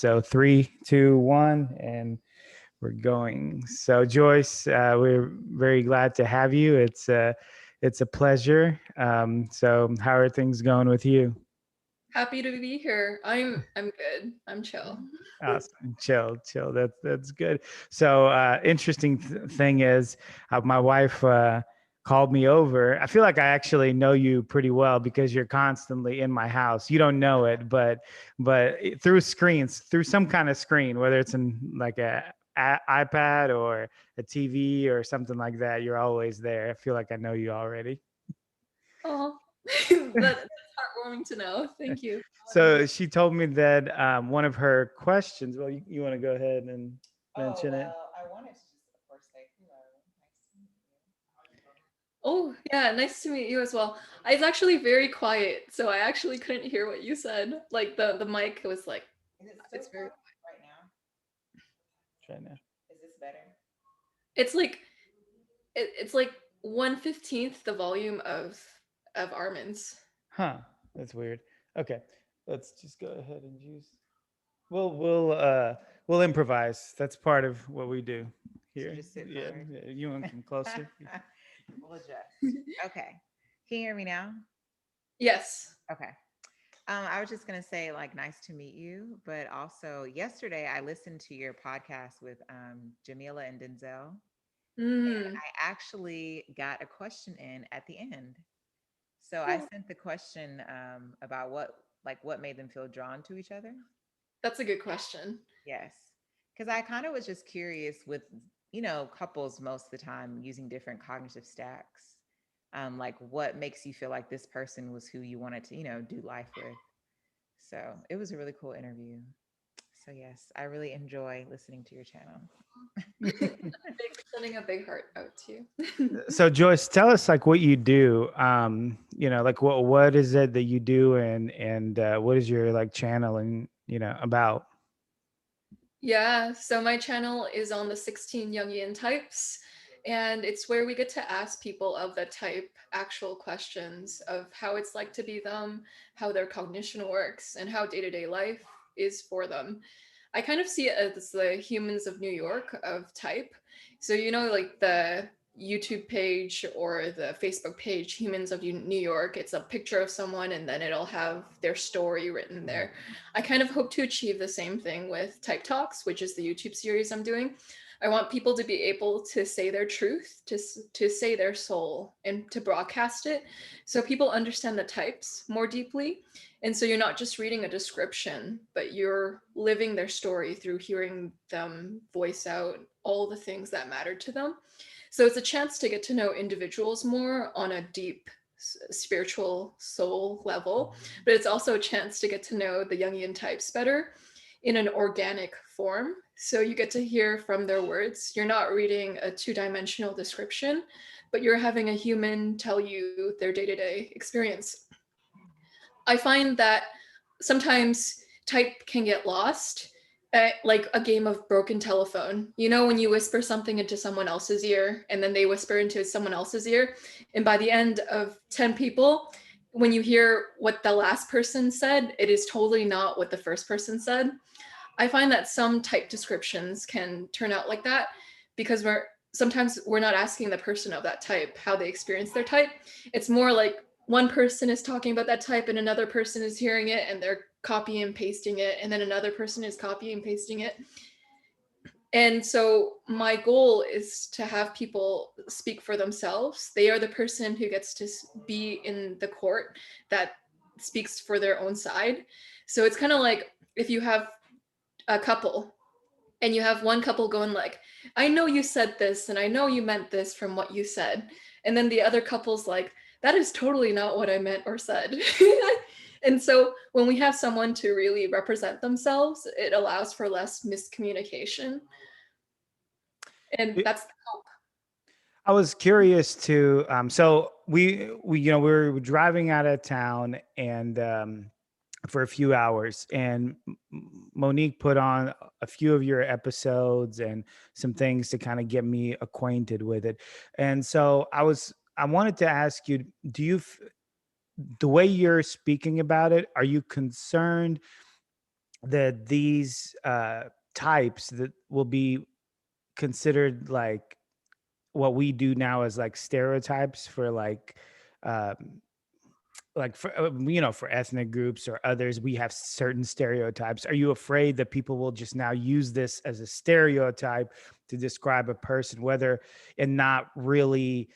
So 3, 2, 1, and we're going. So Joyce, we're very glad to have you. It's a pleasure. So how are things going with you? Happy to be here. I'm good. I'm chill. Awesome. Chill. That's good. So interesting thing is, my wife called me over. I feel like I actually know you pretty well because you're constantly in my house. You don't know it, but through screens, through some kind of screen, whether it's in like a iPad or a TV or something like that, you're always there. I feel like I know you already. Oh, that's heartwarming to know. Thank you. So she told me that one of her questions. Well, you want to go ahead and Oh, mention it? well, I wanted to just, of course, say hello. Nice to meet Oh, yeah, nice to meet you as well. I was actually very quiet, so I actually couldn't hear what you said. Like the mic was like you. Is it still it's very quiet right now? Try now. Is this better? it's like it's like 1/15 the volume of Armin's. Huh. That's weird. Okay. Let's just go ahead and use. We'll improvise. That's part of what we do Should here. just sit Yeah. forward. You want to come closer? We'll adjust. Okay. Can you hear me now? Yes. Okay. I was just gonna say, like, nice to meet you, but also yesterday I listened to your podcast with Jamila and Denzel, and Mm. I actually got a question in at the end. So I Oh, sent the question about what made them feel drawn to each other. that's a good question. Yes. Because I kind of was just curious with, couples most of the time using different cognitive stacks. Like what makes you feel like this person was who you wanted to, do life with. So it was a really cool interview. So yes, I really enjoy listening to your channel. Sending a big heart out to you. So Joyce, tell us like what you do. Like what is it that you do, and what is your like channel and about? Yeah, so my channel is on the 16 Jungian types, and it's where we get to ask people of the type actual questions of how it's like to be them, how their cognition works, and how day to day life is for them. I kind of see it as the humans of New York of type. So, like the YouTube page or the Facebook page, Humans of New York, it's a picture of someone and then it'll have their story written there. I kind of hope to achieve the same thing with Type Talks, which is the YouTube series I'm doing. I want people to be able to say their truth, to say their soul, and to broadcast it so people understand the types more deeply. And so you're not just reading a description, but you're living their story through hearing them voice out all the things that matter to them. So it's a chance to get to know individuals more on a deep spiritual soul level, but it's also a chance to get to know the Jungian types better in an organic form. So you get to hear from their words. You're not reading a two-dimensional description, but you're having a human tell you their day-to-day experience. I find that sometimes type can get lost like a game of broken telephone. You know, when you whisper something into someone else's ear and then they whisper into someone else's ear, and by the end of 10 people, when you hear what the last person said, it is totally not what the first person said. I find that some type descriptions can turn out like that because we're not asking the person of that type how they experience their type. It's more like one person is talking about that type and another person is hearing it and they're copying and pasting it, and then another person is copying and pasting it. And so my goal is to have people speak for themselves. They are the person who gets to be in the court that speaks for their own side. So it's kind of like if you have a couple and you have one couple going like, I know you said this and I know you meant this from what you said, and then the other couple's like, that is totally not what I meant or said. And so when we have someone to really represent themselves, it allows for less miscommunication, and that's the hope. I was curious to so we were driving out of town and for a few hours, and Monique put on a few of your episodes and some things to kind of get me acquainted with it. And so I wanted to ask you, the way you're speaking about it, are you concerned that these types that will be considered like what we do now as like stereotypes for um, like for for ethnic groups or others, we have certain stereotypes. Are you afraid that people will just now use this as a stereotype to describe a person, whether and not really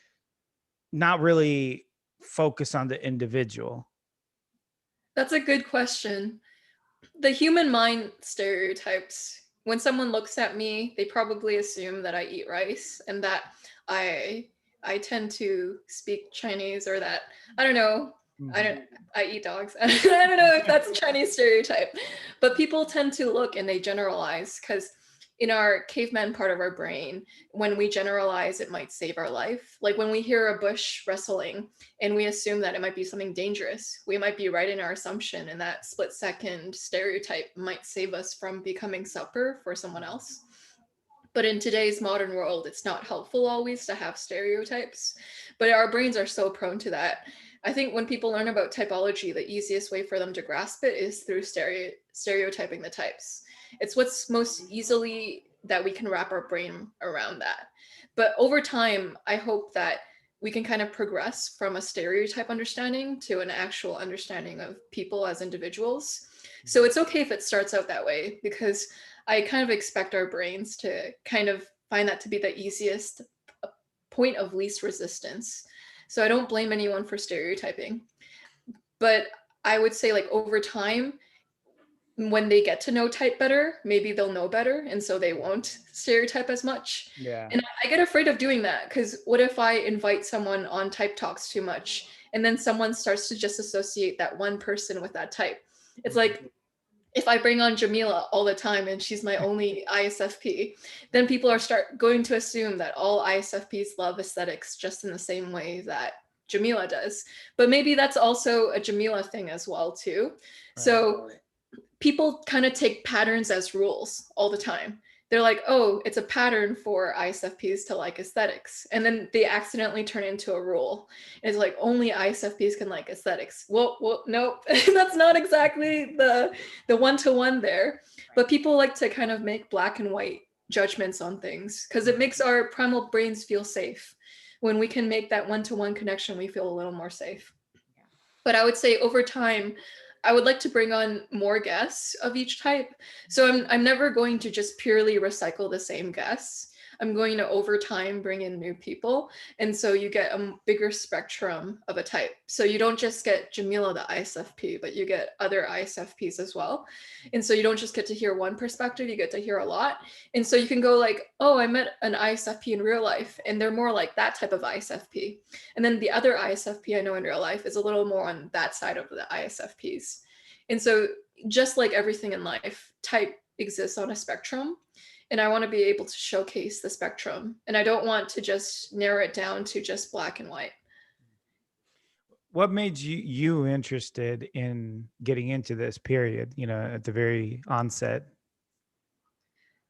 focus on the individual? That's a good question. The human mind stereotypes. When someone looks at me, they probably assume that I eat rice and that I I tend to speak Chinese, or that I don't know. I Mhm. don't. I eat dogs. I don't know if that's a Chinese stereotype, but people tend to look and they generalize because in our caveman part of our brain, when we generalize, it might save our life. Like when we hear a bush rustling and we assume that it might be something dangerous, we might be right in our assumption, and that split second stereotype might save us from becoming supper for someone else. But in today's modern world, it's not helpful always to have stereotypes, but our brains are so prone to that. I think when people learn about typology, the easiest way for them to grasp it is through stereotyping the types. It's what's most easily that we can wrap our brain around that. But over time, I hope that we can kind of progress from a stereotype understanding to an actual understanding of people as individuals. So it's okay if it starts out that way, because I kind of expect our brains to kind of find that to be the easiest point of least resistance. So I don't blame anyone for stereotyping. But I would say, like, over time, when they get to know type better, maybe they'll know better. And so they won't stereotype as much. Yeah. And I get afraid of doing that, because what if I invite someone on type talks too much and then someone starts to just associate that one person with that type? It's like, if I bring on Jamila all the time and she's my only ISFP, then people are start going to assume that all ISFPs love aesthetics just in the same way that Jamila does. But maybe that's also a Jamila thing as well too. Right. So people kind of take patterns as rules all the time. They're like, oh, it's a pattern for ISFPs to like aesthetics. And then they accidentally turn into a rule. It's like only ISFPs can like aesthetics. Well, nope. That's not exactly the one-to-one there. But people like to kind of make black and white judgments on things because it makes our primal brains feel safe. When we can make that one-to-one connection, we feel a little more safe. But I would say over time, I would like to bring on more guests of each type. So I'm never going to just purely recycle the same guests. I'm going to over time bring in new people. And so you get a bigger spectrum of a type. So you don't just get Jamila, the ISFP, but you get other ISFPs as well. And so you don't just get to hear one perspective, you get to hear a lot. And so you can go like, oh, I met an ISFP in real life, and they're more like that type of ISFP. And then the other ISFP I know in real life is a little more on that side of the ISFPs. And so, just like everything in life, type exists on a spectrum. And I want to be able to showcase the spectrum. And I don't want to just narrow it down to just black and white. What made you interested in getting into this period, at the very onset?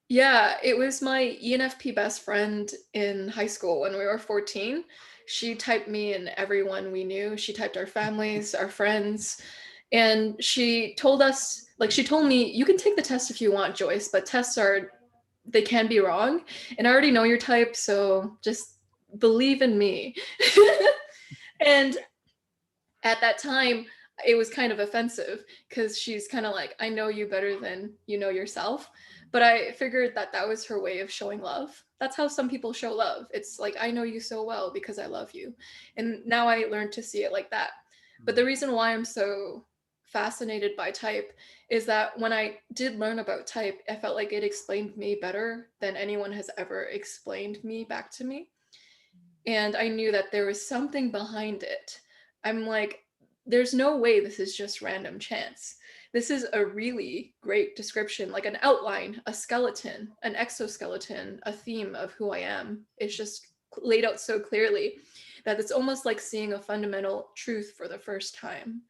Yeah, it was my ENFP best friend in high school when we were 14. She typed me and everyone we knew. She typed our families, our friends. And she told us, like, she told me, you can take the test if you want, Joyce, but tests they can be wrong. And I already know your type, so just believe in me. And at that time, it was kind of offensive because she's kind of like, I know you better than you know yourself. But I figured that that was her way of showing love. That's how some people show love. It's like, I know you so well because I love you. And now I learned to see it like that. But the reason why I'm so fascinated by type is that when I did learn about type, I felt like it explained me better than anyone has ever explained me back to me. And I knew that there was something behind it. I'm like, there's no way this is just random chance. This is a really great description, like an outline, a skeleton, an exoskeleton, a theme of who I am. It's just laid out so clearly that it's almost like seeing a fundamental truth for the first time.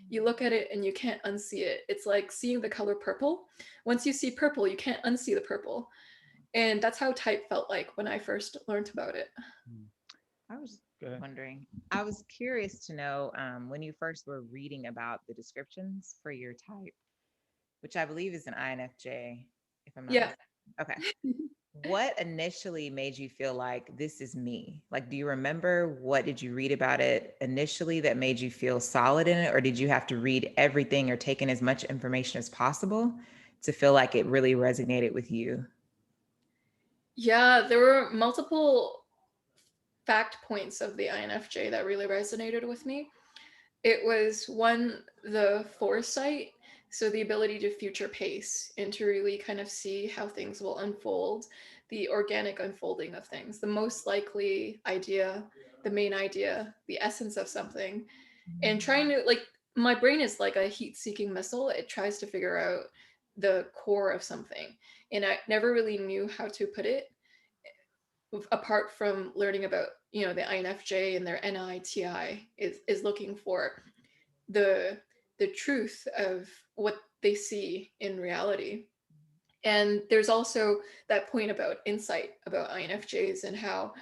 You look at it and you can't unsee it. It's like seeing the color purple. Once you see purple, you can't unsee the purple. And that's how type felt like when I first learned about it. I was wondering, I was curious to know when you first were reading about the descriptions for your type, which I believe is an INFJ, if I'm not Yeah. mistaken. Okay. What initially made you feel like this is me? Like, do you remember what did you read about it initially that made you feel solid in it? Or did you have to read everything or take in as much information as possible to feel like it really resonated with you? Yeah, there were multiple fact points of the INFJ that really resonated with me. It was one, the foresight, so the ability to future pace and to really kind of see how things will unfold, the organic unfolding of things, the most likely idea, the main idea, the essence of something, and trying to, like, my brain is like a heat-seeking missile. It tries to figure out the core of something, and I never really knew how to put it apart from learning about, you know, the INFJ and their NITI is looking for the truth of what they see in reality. And there's also that point about insight about INFJs and how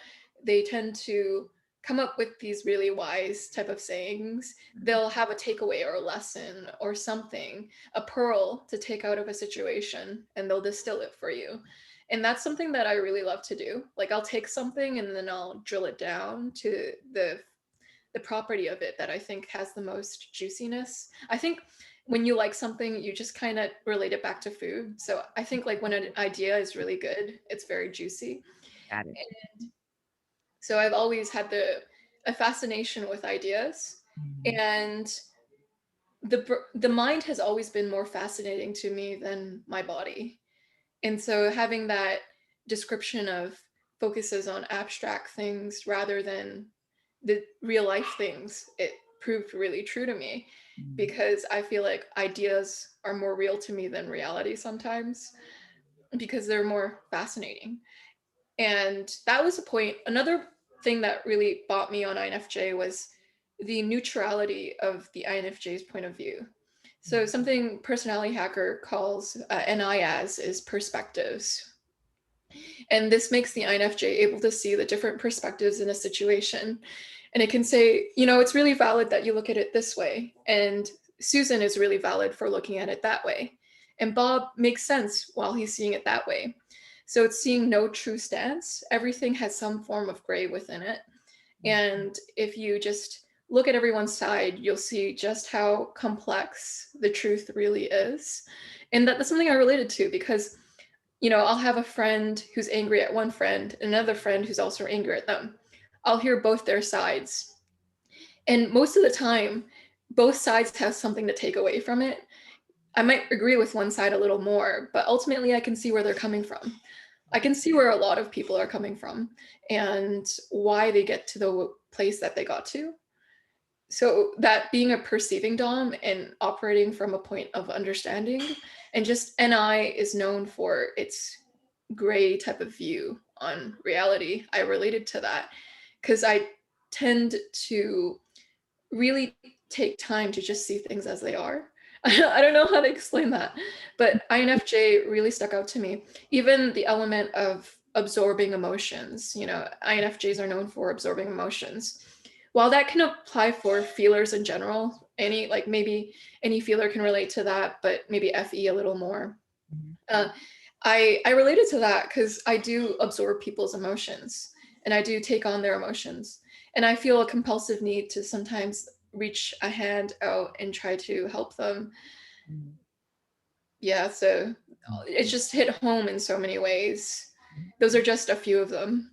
they tend to come up with these really wise type of sayings. They'll have a takeaway or a lesson or something, a pearl to take out of a situation, and they'll distill it for you. And that's something that I really love to do. Like, I'll take something and then I'll drill it down to the property of it that I think has the most juiciness. I think when you like something, you just kind of relate it back to food. So I think, like, when an idea is really good, it's very juicy. Got it. And so I've always had a fascination with ideas, and the mind has always been more fascinating to me than my body. And so having that description of focuses on abstract things rather than the real life things, it proved really true to me, because I feel like ideas are more real to me than reality sometimes, because they're more fascinating. And that was a point. Another thing that really bought me on INFJ was the neutrality of the INFJ's point of view. So something Personality Hacker calls NI as is perspectives. And this makes the INFJ able to see the different perspectives in a situation. And it can say, you know, it's really valid that you look at it this way. And Susan is really valid for looking at it that way. And Bob makes sense while he's seeing it that way. So it's seeing no true stance. Everything has some form of gray within it. And if you just look at everyone's side, you'll see just how complex the truth really is. And that's something I related to, because, you know, I'll have a friend who's angry at one friend, another friend who's also angry at them. I'll hear both their sides. And most of the time, both sides have something to take away from it. I might agree with one side a little more, but ultimately I can see where they're coming from. I can see where a lot of people are coming from and why they get to the place that they got to. So that being a perceiving Dom and operating from a point of understanding, and just NI is known for its gray type of view on reality. I related to that because I tend to really take time to just see things as they are. I don't know how to explain that, but INFJ really stuck out to me. Even the element of absorbing emotions, you know, INFJs are known for absorbing emotions. While that can apply for feelers in general, maybe any feeler can relate to that, but maybe FE a little more. I related to that because I do absorb people's emotions and I do take on their emotions. And I feel a compulsive need to sometimes reach a hand out and try to help them. Yeah, so it's just hit home in so many ways. Those are just a few of them.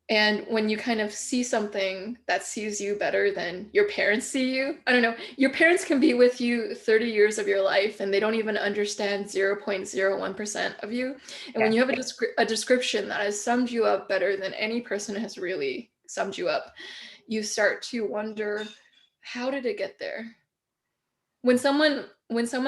And when you kind of see something that sees you better than your parents see you, I don't know, your parents can be with you 30 years of your life and they don't even understand 0.01% of you. And when you have a description that has summed you up better than any person has really summed you up, you start to wonder, how did it get there? When someone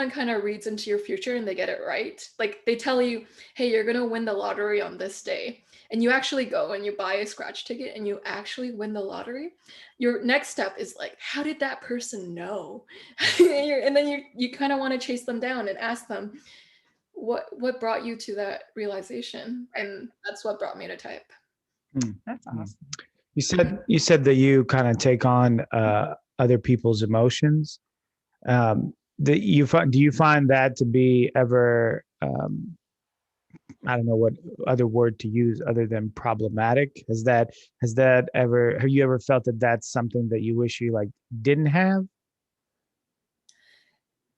kind of reads into your future and they get it right, like they tell you, hey, you're going to win the lottery on this day, and you actually go and you buy a scratch ticket and you actually win the lottery, your next step is like, how did that person know? And then you kind of want to chase them down and ask them, what brought you to that realization? And that's what brought me to type. That's awesome. You said that you kind of take on other people's emotions. Do you find that to be ever, I don't know what other word to use other than problematic? Have you ever felt that that's something that you wish you like didn't have?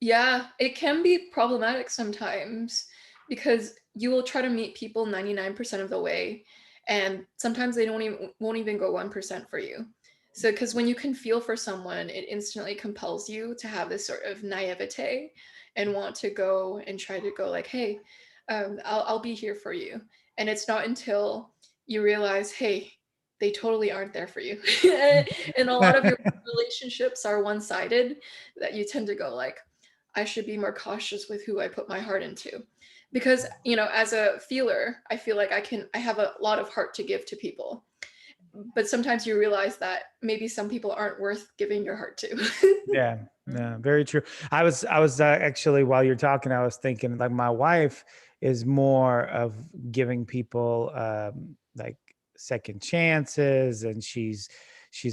Yeah, it can be problematic sometimes because you will try to meet people 99% of the way, and sometimes they don't even won't even go 1% for you. So because when you can feel for someone, it instantly compels you to have this sort of naivete and want to go and try to go like, hey, I'll be here for you. And it's not until you realize, hey, they totally aren't there for you. And a lot of your relationships are one-sided that you tend to go like, I should be more cautious with who I put my heart into. Because, as a feeler, I feel like I have a lot of heart to give to people. But sometimes you realize that maybe some people aren't worth giving your heart to. Yeah, no, very true. I was actually, while you're talking, I was thinking like my wife is more of giving people like second chances, and she's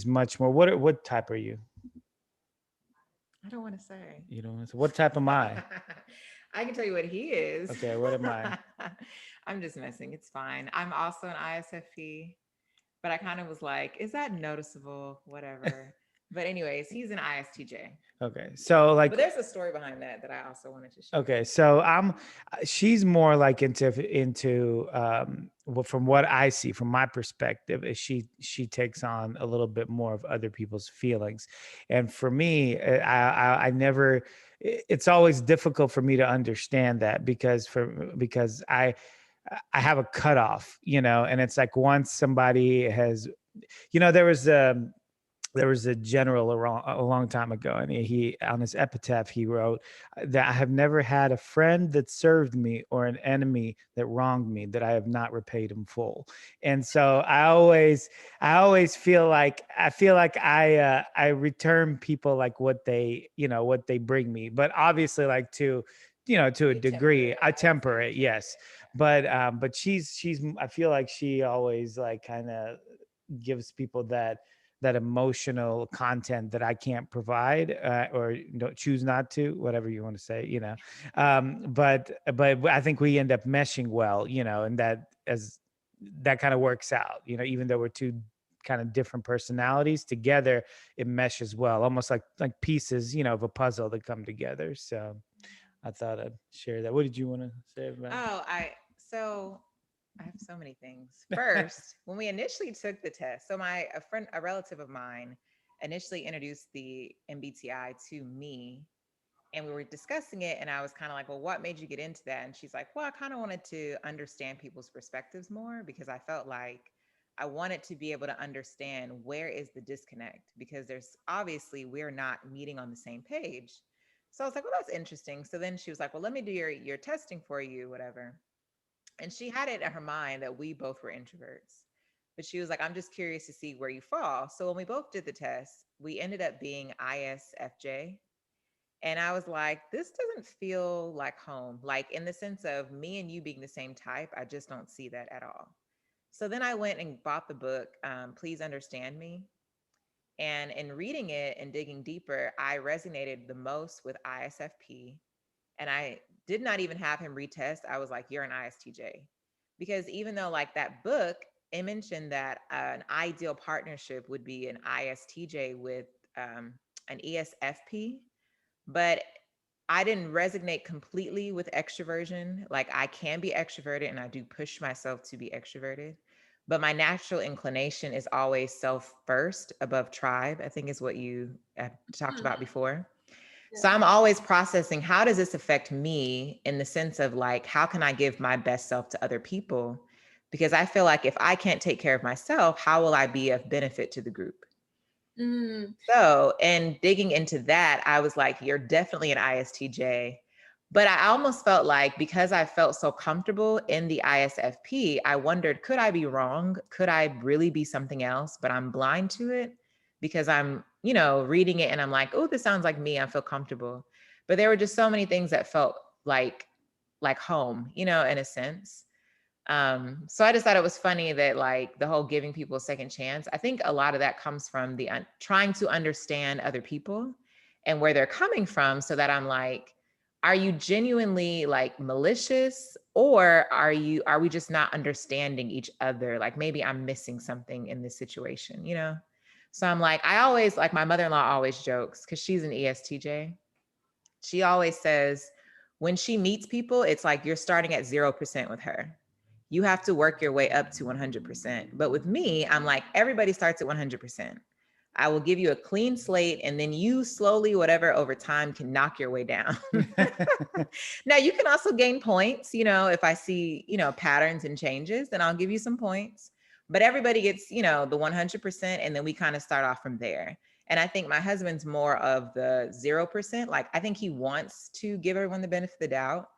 much more. What type are you? I don't want to say. You know, so what type am I? I can tell you what he is. Okay, what am I? I'm just messing. It's fine. I'm also an ISFP, but I kind of was like, is that noticeable? Whatever. But anyways, he's an ISTJ. Okay, so like, But there's a story behind that I also wanted to share. okay, so she's more like well, from what I see, from my perspective, is she takes on a little bit more of other people's feelings, and for me, I never. It's always difficult for me to understand that because I have a cutoff, and it's like once somebody has, there was a general a long time ago, and he on his epitaph he wrote that I have never had a friend that served me or an enemy that wronged me that I have not repaid in full. And so I always feel like I return people like what they bring me, but obviously like to a degree I temper it, yes. But she's I feel like she always like kind of gives people that emotional content that I can't provide, or choose not to, whatever you want to say. But I think we end up meshing well, and that kind of works out, even though we're two kind of different personalities together, it meshes well, almost like pieces, of a puzzle that come together. So I thought I'd share that. What did you want to say about it? So I have so many things. First, when we initially took the test, so a relative of mine initially introduced the MBTI to me, and we were discussing it, and I was kind of like, well, what made you get into that? And she's like, well, I kind of wanted to understand people's perspectives more because I felt like I wanted to be able to understand where is the disconnect, because there's obviously we're not meeting on the same page. So I was like, well, that's interesting. So then she was like, well, let me do your testing for you, whatever. And she had it in her mind that we both were introverts. But she was like, I'm just curious to see where you fall. So when we both did the test, we ended up being ISFJ. And I was like, this doesn't feel like home. Like, in the sense of me and you being the same type, I just don't see that at all. So then I went and bought the book, Please Understand Me. And in reading it and digging deeper, I resonated the most with ISFP. And I did not even have him retest. I was like, you're an ISTJ. Because even though, like, that book, it mentioned that an ideal partnership would be an ISTJ with an ESFP, but I didn't resonate completely with extroversion. Like, I can be extroverted and I do push myself to be extroverted, but my natural inclination is always self first above tribe, I think is what you talked about before. So I'm always processing, how does this affect me, in the sense of like, how can I give my best self to other people? Because I feel like if I can't take care of myself, how will I be of benefit to the group? Mm. So, and digging into that, I was like, you're definitely an ISTJ. But I almost felt like, because I felt so comfortable in the ISFP, I wondered, could I be wrong? Could I really be something else? But I'm blind to it because I'm, reading it and I'm like, oh, this sounds like me. I feel comfortable. But there were just so many things that felt like home, in a sense. So I just thought it was funny that, like, the whole giving people a second chance, I think a lot of that comes from the trying to understand other people and where they're coming from, so that I'm like, are you genuinely like malicious, or are we just not understanding each other? Like maybe I'm missing something in this situation, you know? So I'm like, I always, like my mother-in-law always jokes, because she's an ESTJ. She always says when she meets people, it's like you're starting at 0% with her. You have to work your way up to 100%. But with me, I'm like, everybody starts at 100%. I will give you a clean slate, and then you slowly, whatever, over time can knock your way down. Now you can also gain points, you know, if I see, you know, patterns and changes, then I'll give you some points. But everybody gets, you know, the 100%, and then we kind of start off from there. And I think my husband's more of the 0%. Like, I think he wants to give everyone the benefit of the doubt,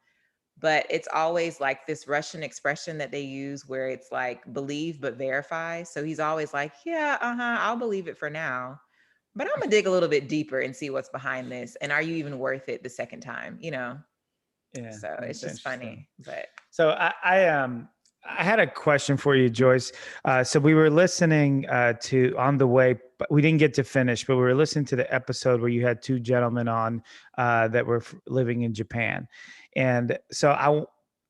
but it's always like this Russian expression that they use where it's like believe but verify. So he's always like, yeah, I'll believe it for now, but I'm gonna dig a little bit deeper and see what's behind this. And are you even worth it the second time? You know? Yeah. So it's just funny. But so I had a question for you, Joyce. So we were listening to on the way, but we didn't get to finish, but we were listening to the episode where you had two gentlemen on that were living in Japan. And so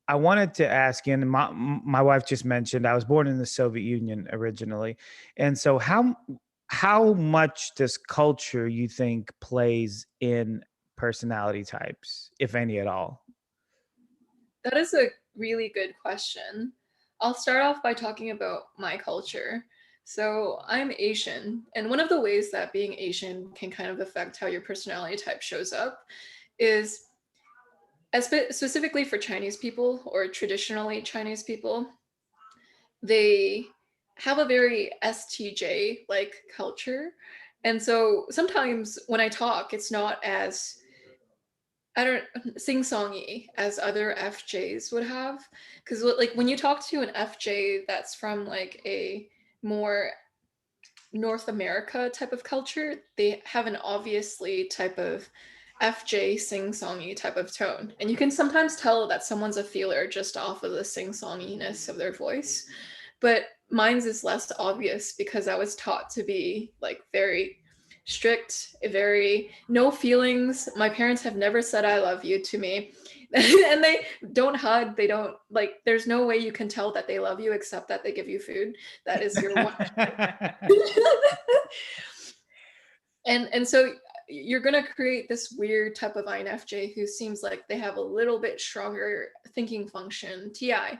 I wanted to ask you, and my wife just mentioned I was born in the Soviet Union originally. And so how much does culture you think plays in personality types, if any at all? That is a really good question. I'll start off by talking about my culture. So I'm Asian, and one of the ways that being Asian can kind of affect how your personality type shows up is, specifically for Chinese people or traditionally Chinese people, they have a very STJ like culture. And so sometimes when I talk, it's not as, I don't, sing-songy as other FJs would have. Because like when you talk to an FJ that's from like a more North America type of culture, they have an obviously type of FJ sing-songy type of tone. And you can sometimes tell that someone's a feeler just off of the sing-songiness of their voice. But mine's is less obvious because I was taught to be like very strict, very no feelings. My parents have never said I love you to me. And they don't hug, they don't like, there's no way you can tell that they love you except that they give you food. That is your one. And so you're going to create this weird type of INFJ who seems like they have a little bit stronger thinking function, TI,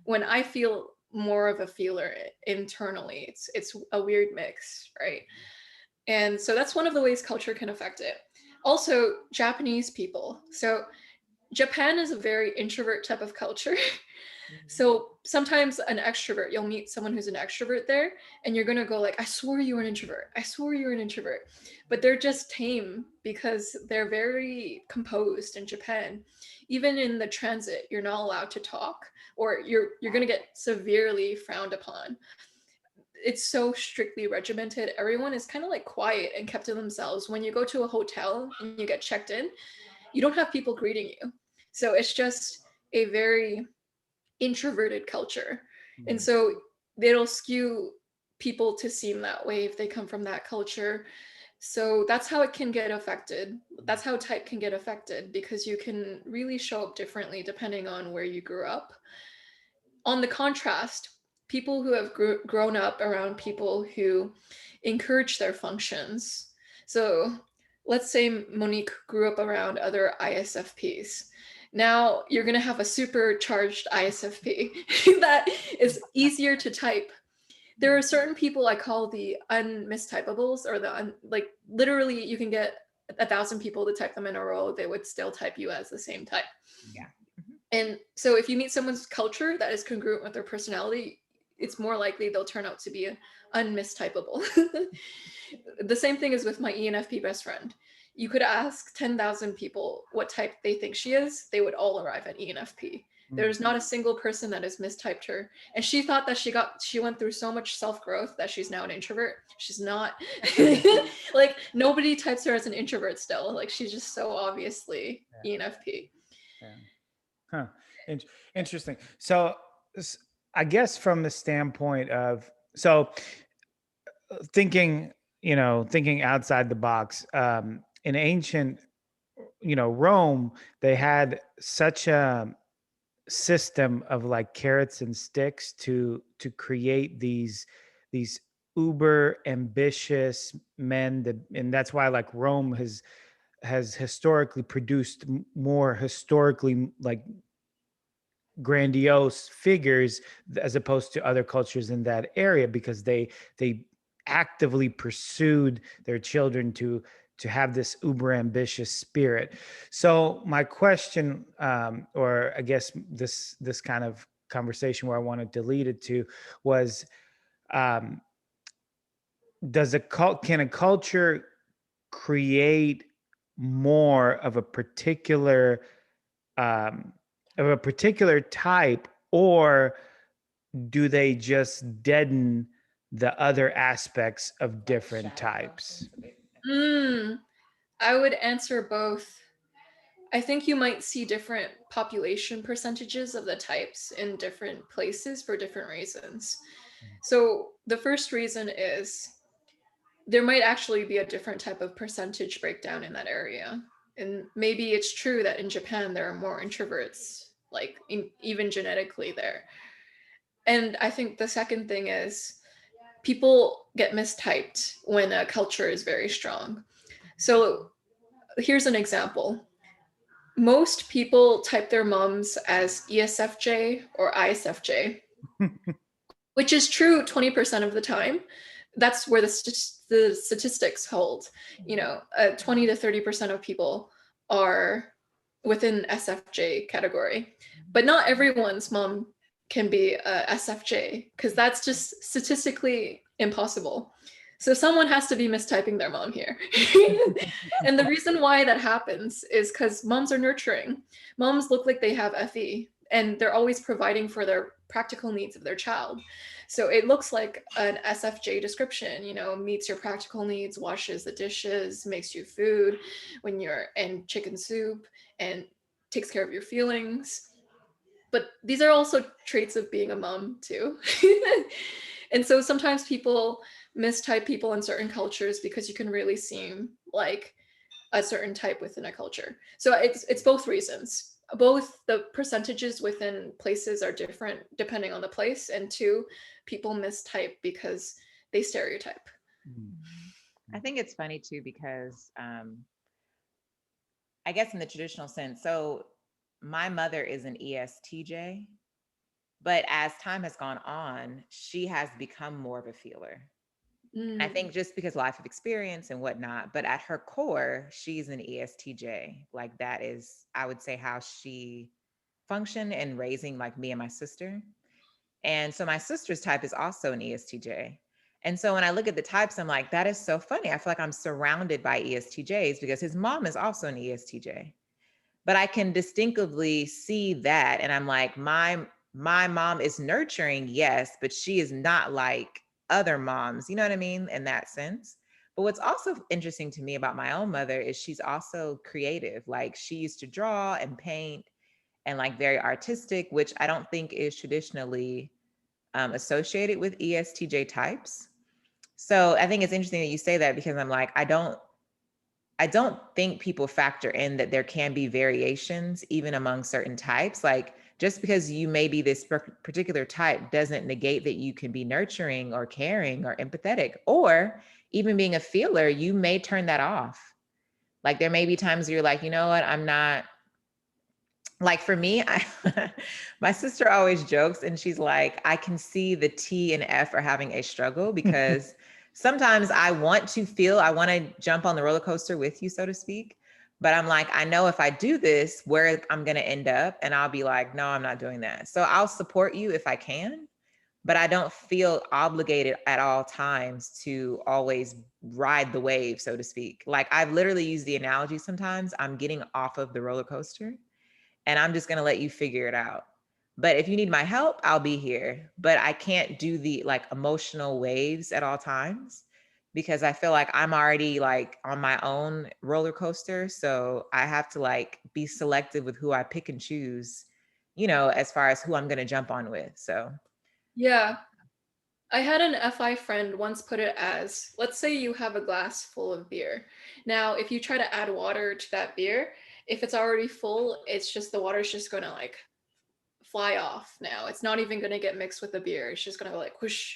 when I feel more of a feeler internally. It's a weird mix, right? And so that's one of the ways culture can affect it. Also, Japanese people. So Japan is a very introvert type of culture. So sometimes an extrovert, you'll meet someone who's an extrovert there, and you're gonna go like, I swore you were an introvert. I swore you were an introvert. But they're just tame because they're very composed in Japan. Even in the transit, you're not allowed to talk, or you're gonna get severely frowned upon. It's so strictly regimented. Everyone is kind of like quiet and kept to themselves. When you go to a hotel and you get checked in, you don't have people greeting you. So it's just a very introverted culture. Mm-hmm. And so it'll skew people to seem that way if they come from that culture. So that's how it can get affected. That's how type can get affected, because you can really show up differently depending on where you grew up. On the contrast, people who have grown up around people who encourage their functions. So let's say Monique grew up around other ISFPs. Now you're going to have a supercharged ISFP that is easier to type. There are certain people I call the unmistypables, or like literally you can get 1,000 people to type them in a row. They would still type you as the same type. yeah. And so if you meet someone's culture that is congruent with their personality, it's more likely they'll turn out to be unmistypable. The same thing is with my ENFP best friend. You could ask 10,000 people what type they think she is, they would all arrive at ENFP. There's not a single person that has mistyped her. And she thought that she went through so much self-growth that she's now an introvert. She's not. Like nobody types her as an introvert still. Like she's just so obviously ENFP. Yeah. Huh. Interesting. So I guess from the standpoint of, so thinking outside the box, in ancient, Rome, they had such a system of like carrots and sticks to create these uber ambitious men and that's why like Rome has historically produced more historically like grandiose figures as opposed to other cultures in that area because they actively pursued their children to have this uber ambitious spirit. So my question, or I guess this kind of conversation where I wanted to lead it to was, um, can a culture create more um, of a particular type, or do they just deaden the other aspects of different types? I would answer both. I think you might see different population percentages of the types in different places for different reasons. So the first reason is there might actually be a different type of percentage breakdown in that area. And maybe it's true that in Japan there are more introverts, like even genetically there. And I think the second thing is people get mistyped when a culture is very strong. So here's an example. Most people type their moms as ESFJ or ISFJ, which is true 20% of the time. That's where the statistics hold. 20 to 30% of people are within SFJ category, but not everyone's mom can be a SFJ because that's just statistically impossible. So someone has to be mistyping their mom here. And the reason why that happens is because moms are nurturing. Moms look like they have FE and they're always providing for their practical needs of their child. So it looks like an SFJ description, meets your practical needs, washes the dishes, makes you food and chicken soup, and takes care of your feelings. But these are also traits of being a mom too. And so sometimes people mistype people in certain cultures because you can really seem like a certain type within a culture. So it's both reasons. Both the percentages within places are different depending on the place, and two, people mistype because they stereotype. I think it's funny too because I guess in the traditional sense, so my mother is an ESTJ, but as time has gone on, she has become more of a feeler. I think just because life of experience and whatnot, but at her core, she's an ESTJ. Like that is, I would say, how she functioned in raising like me and my sister. And so my sister's type is also an ESTJ. And so when I look at the types, I'm like, that is so funny. I feel like I'm surrounded by ESTJs because his mom is also an ESTJ. But I can distinctively see that. And I'm like, my mom is nurturing, yes, but she is not like other moms, you know what I mean? In that sense. But what's also interesting to me about my own mother is she's also creative. Like she used to draw and paint and like very artistic, which I don't think is traditionally associated with ESTJ types. So I think it's interesting that you say that because I'm like, I don't think people factor in that there can be variations even among certain types. Like just because you may be this particular type doesn't negate that you can be nurturing or caring or empathetic, or even being a feeler, you may turn that off. Like there may be times where you're like, you know what, I'm not, like for me, my sister always jokes and she's like, I can see the T and F are having a struggle because sometimes I want to jump on the roller coaster with you, so to speak. But I'm like, I know if I do this, where I'm going to end up. And I'll be like, no, I'm not doing that. So I'll support you if I can, but I don't feel obligated at all times to always ride the wave, so to speak. Like I've literally used the analogy sometimes I'm getting off of the roller coaster and I'm just going to let you figure it out. But if you need my help, I'll be here. But I can't do the like emotional waves at all times because I feel like I'm already like on my own roller coaster. So I have to like be selective with who I pick and choose, as far as who I'm going to jump on with. So yeah. I had an FI friend once put it as, let's say you have a glass full of beer. Now, if you try to add water to that beer, if it's already full, it's just the water's just going to like fly off now. It's not even going to get mixed with the beer. It's just going to go like whoosh.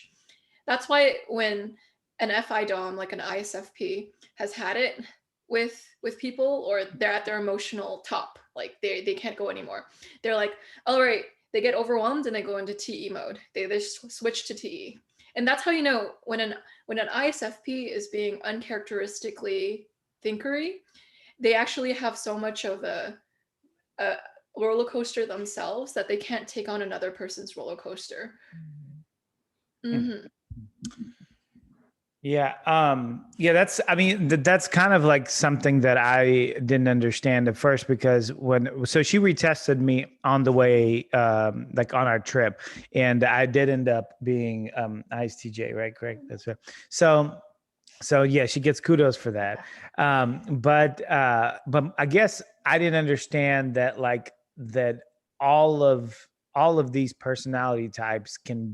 That's why when an FI dom, like an ISFP, has had it with people, or they're at their emotional top, like they can't go anymore. They're like, all right, they get overwhelmed and they go into TE mode. They just switch to TE. And that's how you know when an ISFP is being uncharacteristically thinkery, they actually have so much of a roller coaster themselves that they can't take on another person's roller coaster. Mm-hmm. Yeah. Yeah, that's, I mean, that's kind of like something that I didn't understand at first, because so she retested me on the way, like on our trip, and I did end up being, ISTJ, right? Correct. That's right. So yeah, she gets kudos for that. But I guess I didn't understand that, like, that all of these personality types can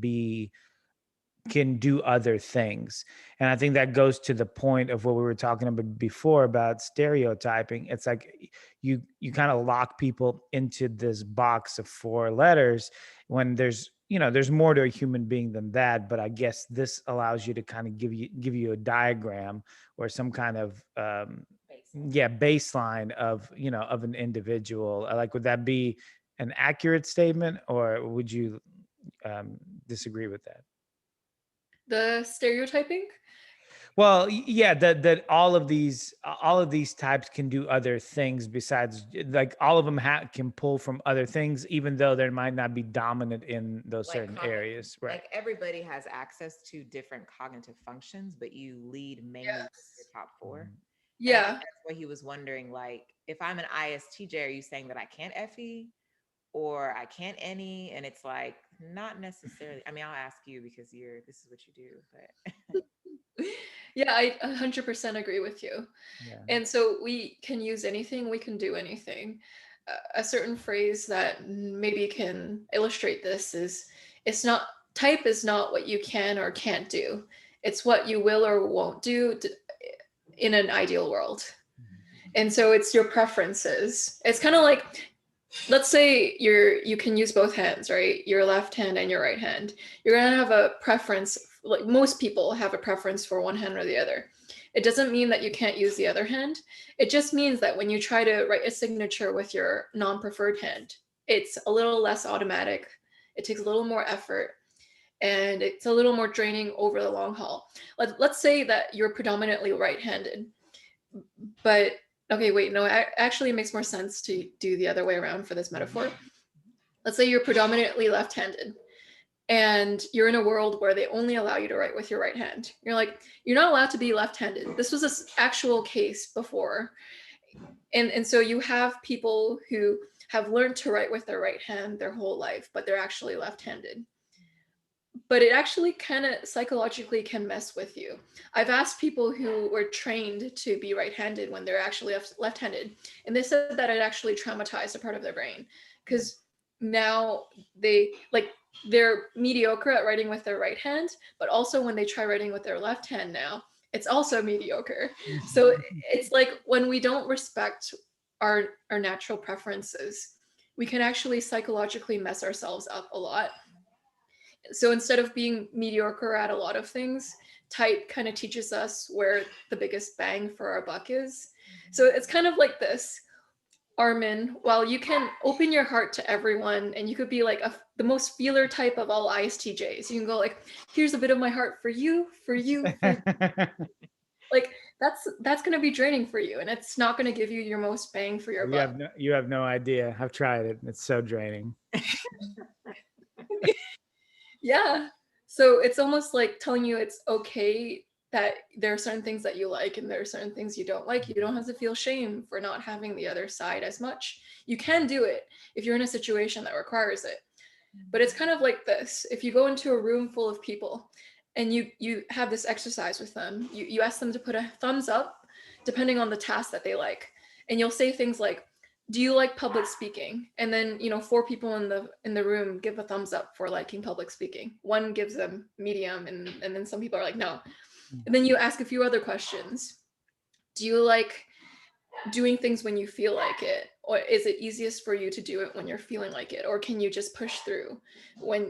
do other things. And I think that goes to the point of what we were talking about before about stereotyping. It's like you kind of lock people into this box of 4 letters when there's more to a human being than that. But I guess this allows you to kind of give you a diagram or some kind of baseline of of an individual. Like, would that be an accurate statement, or would you disagree with that? The stereotyping? Well, yeah, that all of these types can do other things besides, like, all of them can pull from other things, even though they might not be dominant in those Like certain areas, right? Like everybody has access to different cognitive functions, but you lead mainly with your top 4. And I think Yeah. that's what he was wondering. Like, if I'm an ISTJ, are you saying that I can't FE or I can't any? And it's like, not necessarily. I mean, I'll ask you because this is what you do, but Yeah, I 100% agree with you. Yeah. And so we can use anything, we can do anything. A certain phrase that maybe can illustrate this is, type is not what you can or can't do. It's what you will or won't do in an ideal world. And so it's your preferences. It's kind of like, let's say you can use both hands, right? Your left hand and your right hand. You're going to have a preference, like most people have a preference for one hand or the other. It doesn't mean that you can't use the other hand. It just means that when you try to write a signature with your non-preferred hand, it's a little less automatic. It takes a little more effort, and it's a little more draining over the long haul. Let's say that you're predominantly right-handed, but okay, wait, no, actually it makes more sense to do the other way around for this metaphor. Let's say you're predominantly left-handed and you're in a world where they only allow you to write with your right hand. You're like, you're not allowed to be left-handed. This was an actual case before. And so you have people who have learned to write with their right hand their whole life, but they're actually left-handed. But it actually kind of psychologically can mess with you. I've asked people who were trained to be right-handed when they're actually left-handed, and they said that it actually traumatized a part of their brain, because now they're mediocre at writing with their right hand, but also when they try writing with their left hand now, it's also mediocre. So it's like when we don't respect our natural preferences, we can actually psychologically mess ourselves up a lot. So instead of being mediocre at a lot of things, type kind of teaches us where the biggest bang for our buck is. So it's kind of like this. Armin, while you can open your heart to everyone and you could be like the most feeler type of all ISTJs, you can go like, here's a bit of my heart for you, for you, for you. Like that's going to be draining for you, and it's not going to give you your most bang for your buck. You have no idea. I've tried it. It's so draining. Yeah. So it's almost like telling you it's okay that there are certain things that you like and there are certain things you don't like. You don't have to feel shame for not having the other side as much. You can do it if you're in a situation that requires it. But it's kind of like this. If you go into a room full of people and you have this exercise with them, you ask them to put a thumbs up depending on the task that they like. And you'll say things like, do you like public speaking? And then, 4 people in the room give a thumbs up for liking public speaking. One gives them medium, and then some people are like, no. And then you ask a few other questions. Do you like doing things when you feel like it? Or is it easiest for you to do it when you're feeling like it? Or can you just push through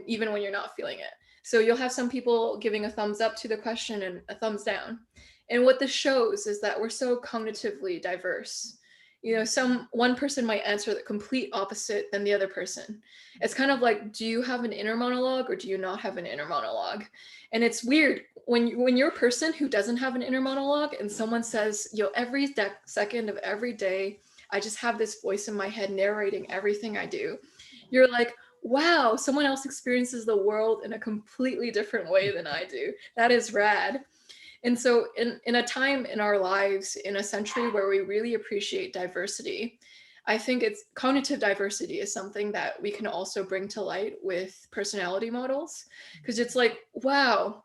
even when you're not feeling it? So you'll have some people giving a thumbs up to the question and a thumbs down. And what this shows is that we're so cognitively diverse. One person might answer the complete opposite than the other person. It's kind of like, do you have an inner monologue or do you not have an inner monologue? And it's weird when you're a person who doesn't have an inner monologue and someone says, every second of every day, I just have this voice in my head narrating everything I do. You're like, wow, someone else experiences the world in a completely different way than I do. That is rad. And so in a time in our lives, in a century where we really appreciate diversity, I think cognitive diversity is something that we can also bring to light with personality models, because it's like, wow,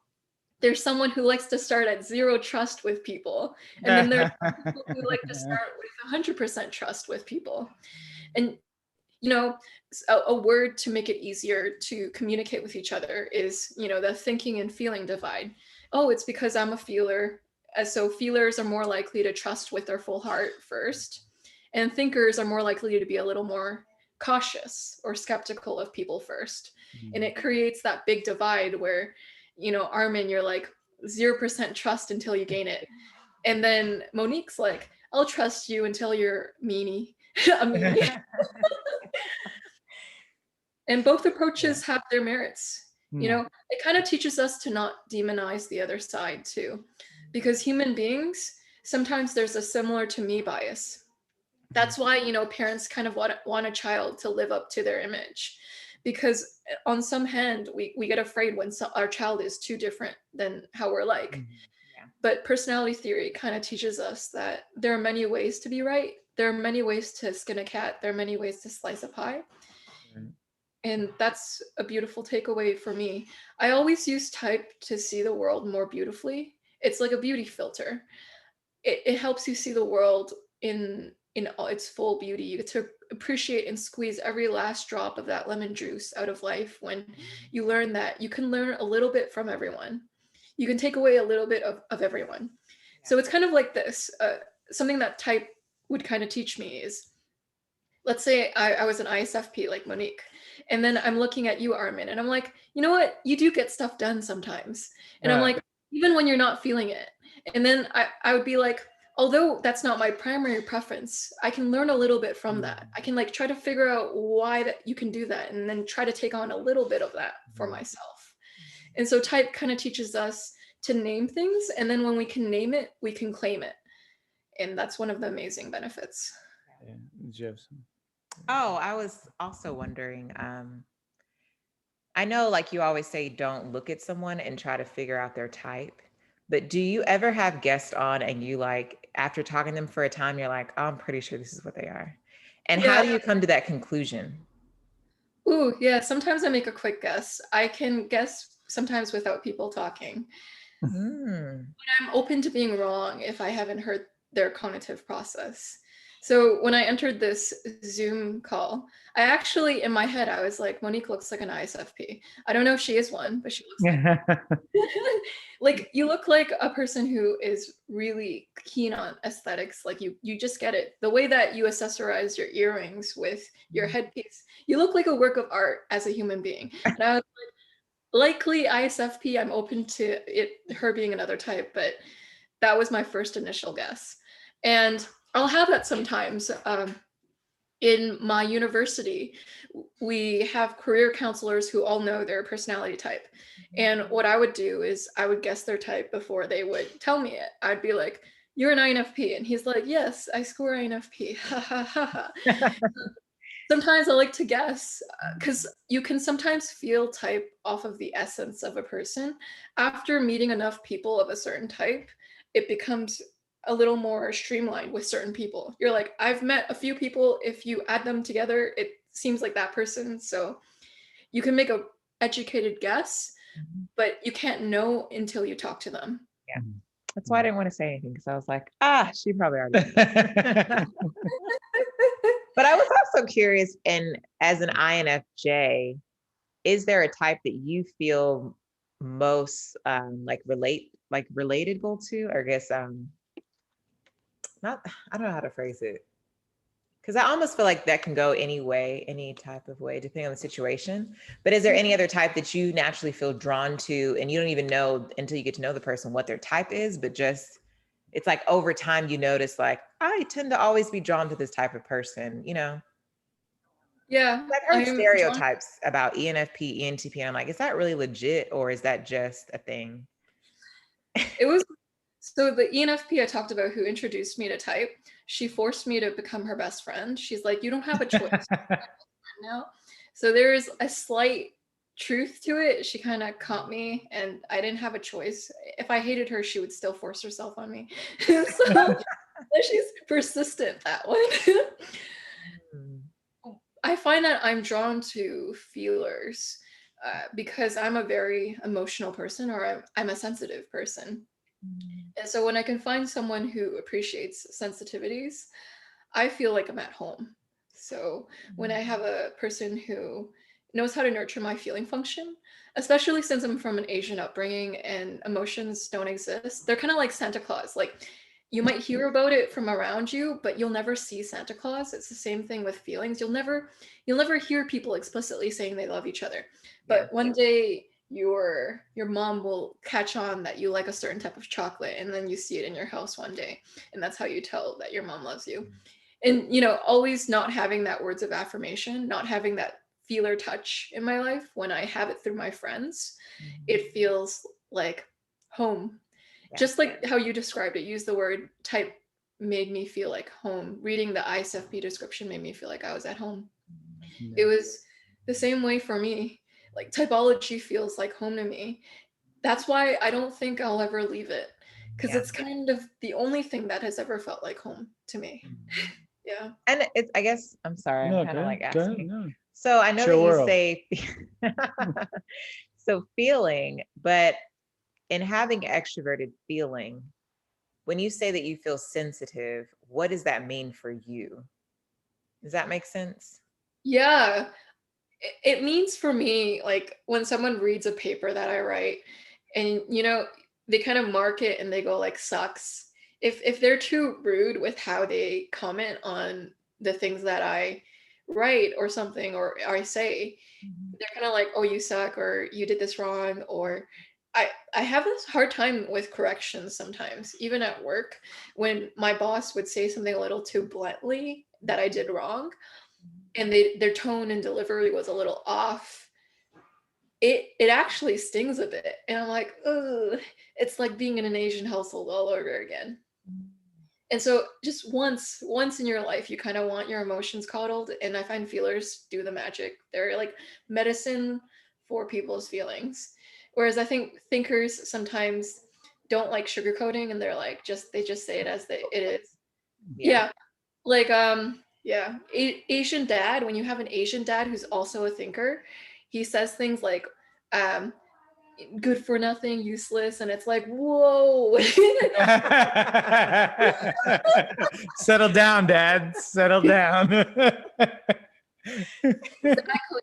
there's someone who likes to start at 0 trust with people. And then there's people who like to start with 100% trust with people. And, a word to make it easier to communicate with each other is, the thinking and feeling divide. Oh, it's because I'm a feeler. So feelers are more likely to trust with their full heart first. And thinkers are more likely to be a little more cautious or skeptical of people first. And it creates that big divide where, Armin, you're like 0% trust until you gain it. And then Monique's like, I'll trust you until you're meanie. A meanie. And both approaches have their merits. It kind of teaches us to not demonize the other side too, because human beings, sometimes there's a similar to me bias. That's why, parents kind of want a child to live up to their image, because on some hand, we get afraid when our child is too different than how we're like. But personality theory kind of teaches us that there are many ways to be right. There are many ways to skin a cat. There are many ways to slice a pie. And that's a beautiful takeaway for me. I always use type to see the world more beautifully. It's like a beauty filter. It helps you see the world in all its full beauty. You get to appreciate and squeeze every last drop of that lemon juice out of life when you learn that you can learn a little bit from everyone. You can take away a little bit of everyone. So it's kind of like this. Something that type would kind of teach me is, let's say I was an ISFP like Monique, and then I'm looking at you, Armin, and I'm like, you know what? You do get stuff done sometimes. And I'm like, even when you're not feeling it. And then I would be like, although that's not my primary preference, I can learn a little bit from that. I can like try to figure out why that you can do that, and then try to take on a little bit of that for myself. And so type kind of teaches us to name things, and then when we can name it, we can claim it. And that's one of the amazing benefits. Oh, I was also wondering, I know like you always say, don't look at someone and try to figure out their type, but do you ever have guests on and you like, after talking to them for a time, you're like, oh, I'm pretty sure this is what they are. And how do you come to that conclusion? Ooh, yeah, sometimes I make a quick guess. I can guess sometimes without people talking. But I'm open to being wrong if I haven't heard their cognitive process. So when I entered this Zoom call, I actually, in my head, I was like, Monique looks like an ISFP. I don't know if she is one, but she looks like like you look like a person who is really keen on aesthetics. Like you just get it. The way that you accessorize your earrings with your headpiece, you look like a work of art as a human being. And I was like, likely ISFP, I'm open to her being another type, but that was my first initial guess. And I'll have that sometimes. In my university, we have career counselors who all know their personality type. And what I would do is I would guess their type before they would tell me it. I'd be like, you're an INFP. And he's like, yes, I score INFP. Sometimes I like to guess because you can sometimes feel type off of the essence of a person. After meeting enough people of a certain type, it becomes a little more streamlined with certain people. You're like, I've met a few people. If you add them together, it seems like that person. So you can make a educated guess, but you can't know until you talk to them. Yeah. That's why I didn't want to say anything, because I was like, she probably already But I was also curious, and as an INFJ, is there a type that you feel most relatable to? Or I guess not, I don't know how to phrase it. Because I almost feel like that can go any way, any type of way, depending on the situation. But is there any other type that you naturally feel drawn to, and you don't even know until you get to know the person what their type is, but just it's like over time you notice like, I tend to always be drawn to this type of person, you know? Yeah, I've heard stereotypes about ENFP, ENTP, and I'm like, is that really legit, or is that just a thing? It was so the ENFP I talked about who introduced me to type, she forced me to become her best friend. She's like, you don't have a choice now. So there's a slight truth to it. She kind of caught me and I didn't have a choice. If I hated her, she would still force herself on me. So she's persistent, that one. I find that I'm drawn to feelers because I'm a very emotional person, or I'm a sensitive person. And so when I can find someone who appreciates sensitivities, I feel like I'm at home. So when I have a person who knows how to nurture my feeling function, especially since I'm from an Asian upbringing and emotions don't exist, they're kind of like Santa Claus. Like you might hear about it from around you, but you'll never see Santa Claus. It's the same thing with feelings. You'll never hear people explicitly saying they love each other. But one day your mom will catch on that you like a certain type of chocolate, and then you see it in your house one day, and that's how you tell that your mom loves you. And always not having that words of affirmation, not having that feeler touch in my life, when I have it through my friends, it feels like home. Just like how you described it, use the word type made me feel like home. Reading the ISFP description made me feel like I was at home. It was the same way for me. Like typology feels like home to me. That's why I don't think I'll ever leave it, because it's kind of the only thing that has ever felt like home to me. Yeah. And it's, I guess, I'm sorry, I'm kind of like asking. No. So I know that you say, so feeling, but in having extroverted feeling, when you say that you feel sensitive, what does that mean for you? Does that make sense? Yeah. It means for me, like when someone reads a paper that I write and, they kind of mark it and they go like sucks. If they're too rude with how they comment on the things that I write or something, or I say, they're kind of like, oh, you suck, or you did this wrong, or I have this hard time with corrections sometimes, even at work, when my boss would say something a little too bluntly that I did wrong, and their tone and delivery was a little off. It actually stings a bit, and I'm like, ugh, it's like being in an Asian household all over again. And so just once in your life, you kind of want your emotions coddled, and I find feelers do the magic. They're like medicine for people's feelings. Whereas I think thinkers sometimes don't like sugarcoating, and they're like, they just say it as it is. Yeah. Like Asian dad, when you have an Asian dad who's also a thinker, he says things like good for nothing, useless, and it's like, whoa. Settle down, Dad. Settle down. Exactly.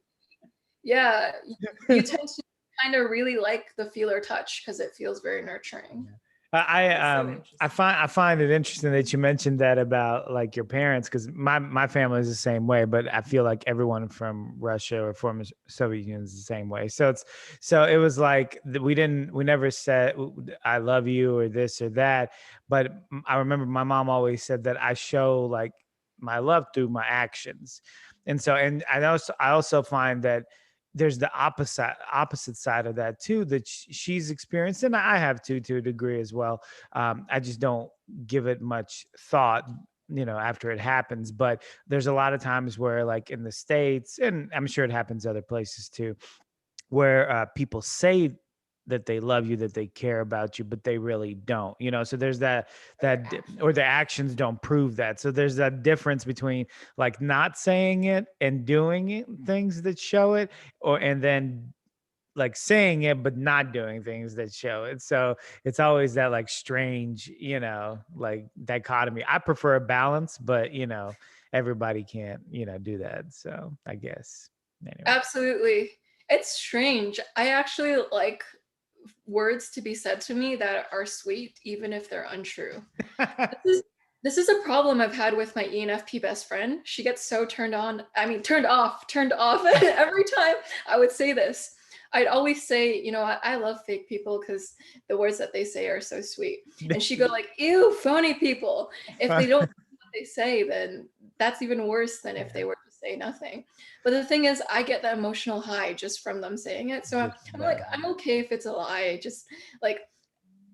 Yeah, you tend to kind of really like the feeler touch because it feels very nurturing. I find it interesting that you mentioned that about like your parents, because my family is the same way, but I feel like everyone from Russia or former Soviet Union is the same way. So it was like we never said I love you or this or that, but I remember my mom always said that I show like my love through my actions, and I also find that there's the opposite side of that too, that she's experienced, and I have to a degree as well. I just don't give it much thought, after it happens. But there's a lot of times where, like in the States, and I'm sure it happens other places too, where people say that they love you, that they care about you, but they really don't, so there's that or the actions don't prove that. So there's that difference between like not saying it and doing it, things that show it, and then like saying it but not doing things that show it. So it's always that like strange, like dichotomy. I prefer a balance, but everybody can't, do that. So I guess anyway. Absolutely. It's strange. I actually like words to be said to me that are sweet, even if they're untrue. This is a problem I've had with my ENFP best friend. She gets so turned off every time I would say this. I'd always say, I love fake people because the words that they say are so sweet. And she'd go like, ew, phony people. If they don't do what they say, then that's even worse than if they were to say nothing. But the thing is, I get the emotional high just from them saying it. So I'm like, I'm okay if it's a lie. Just like,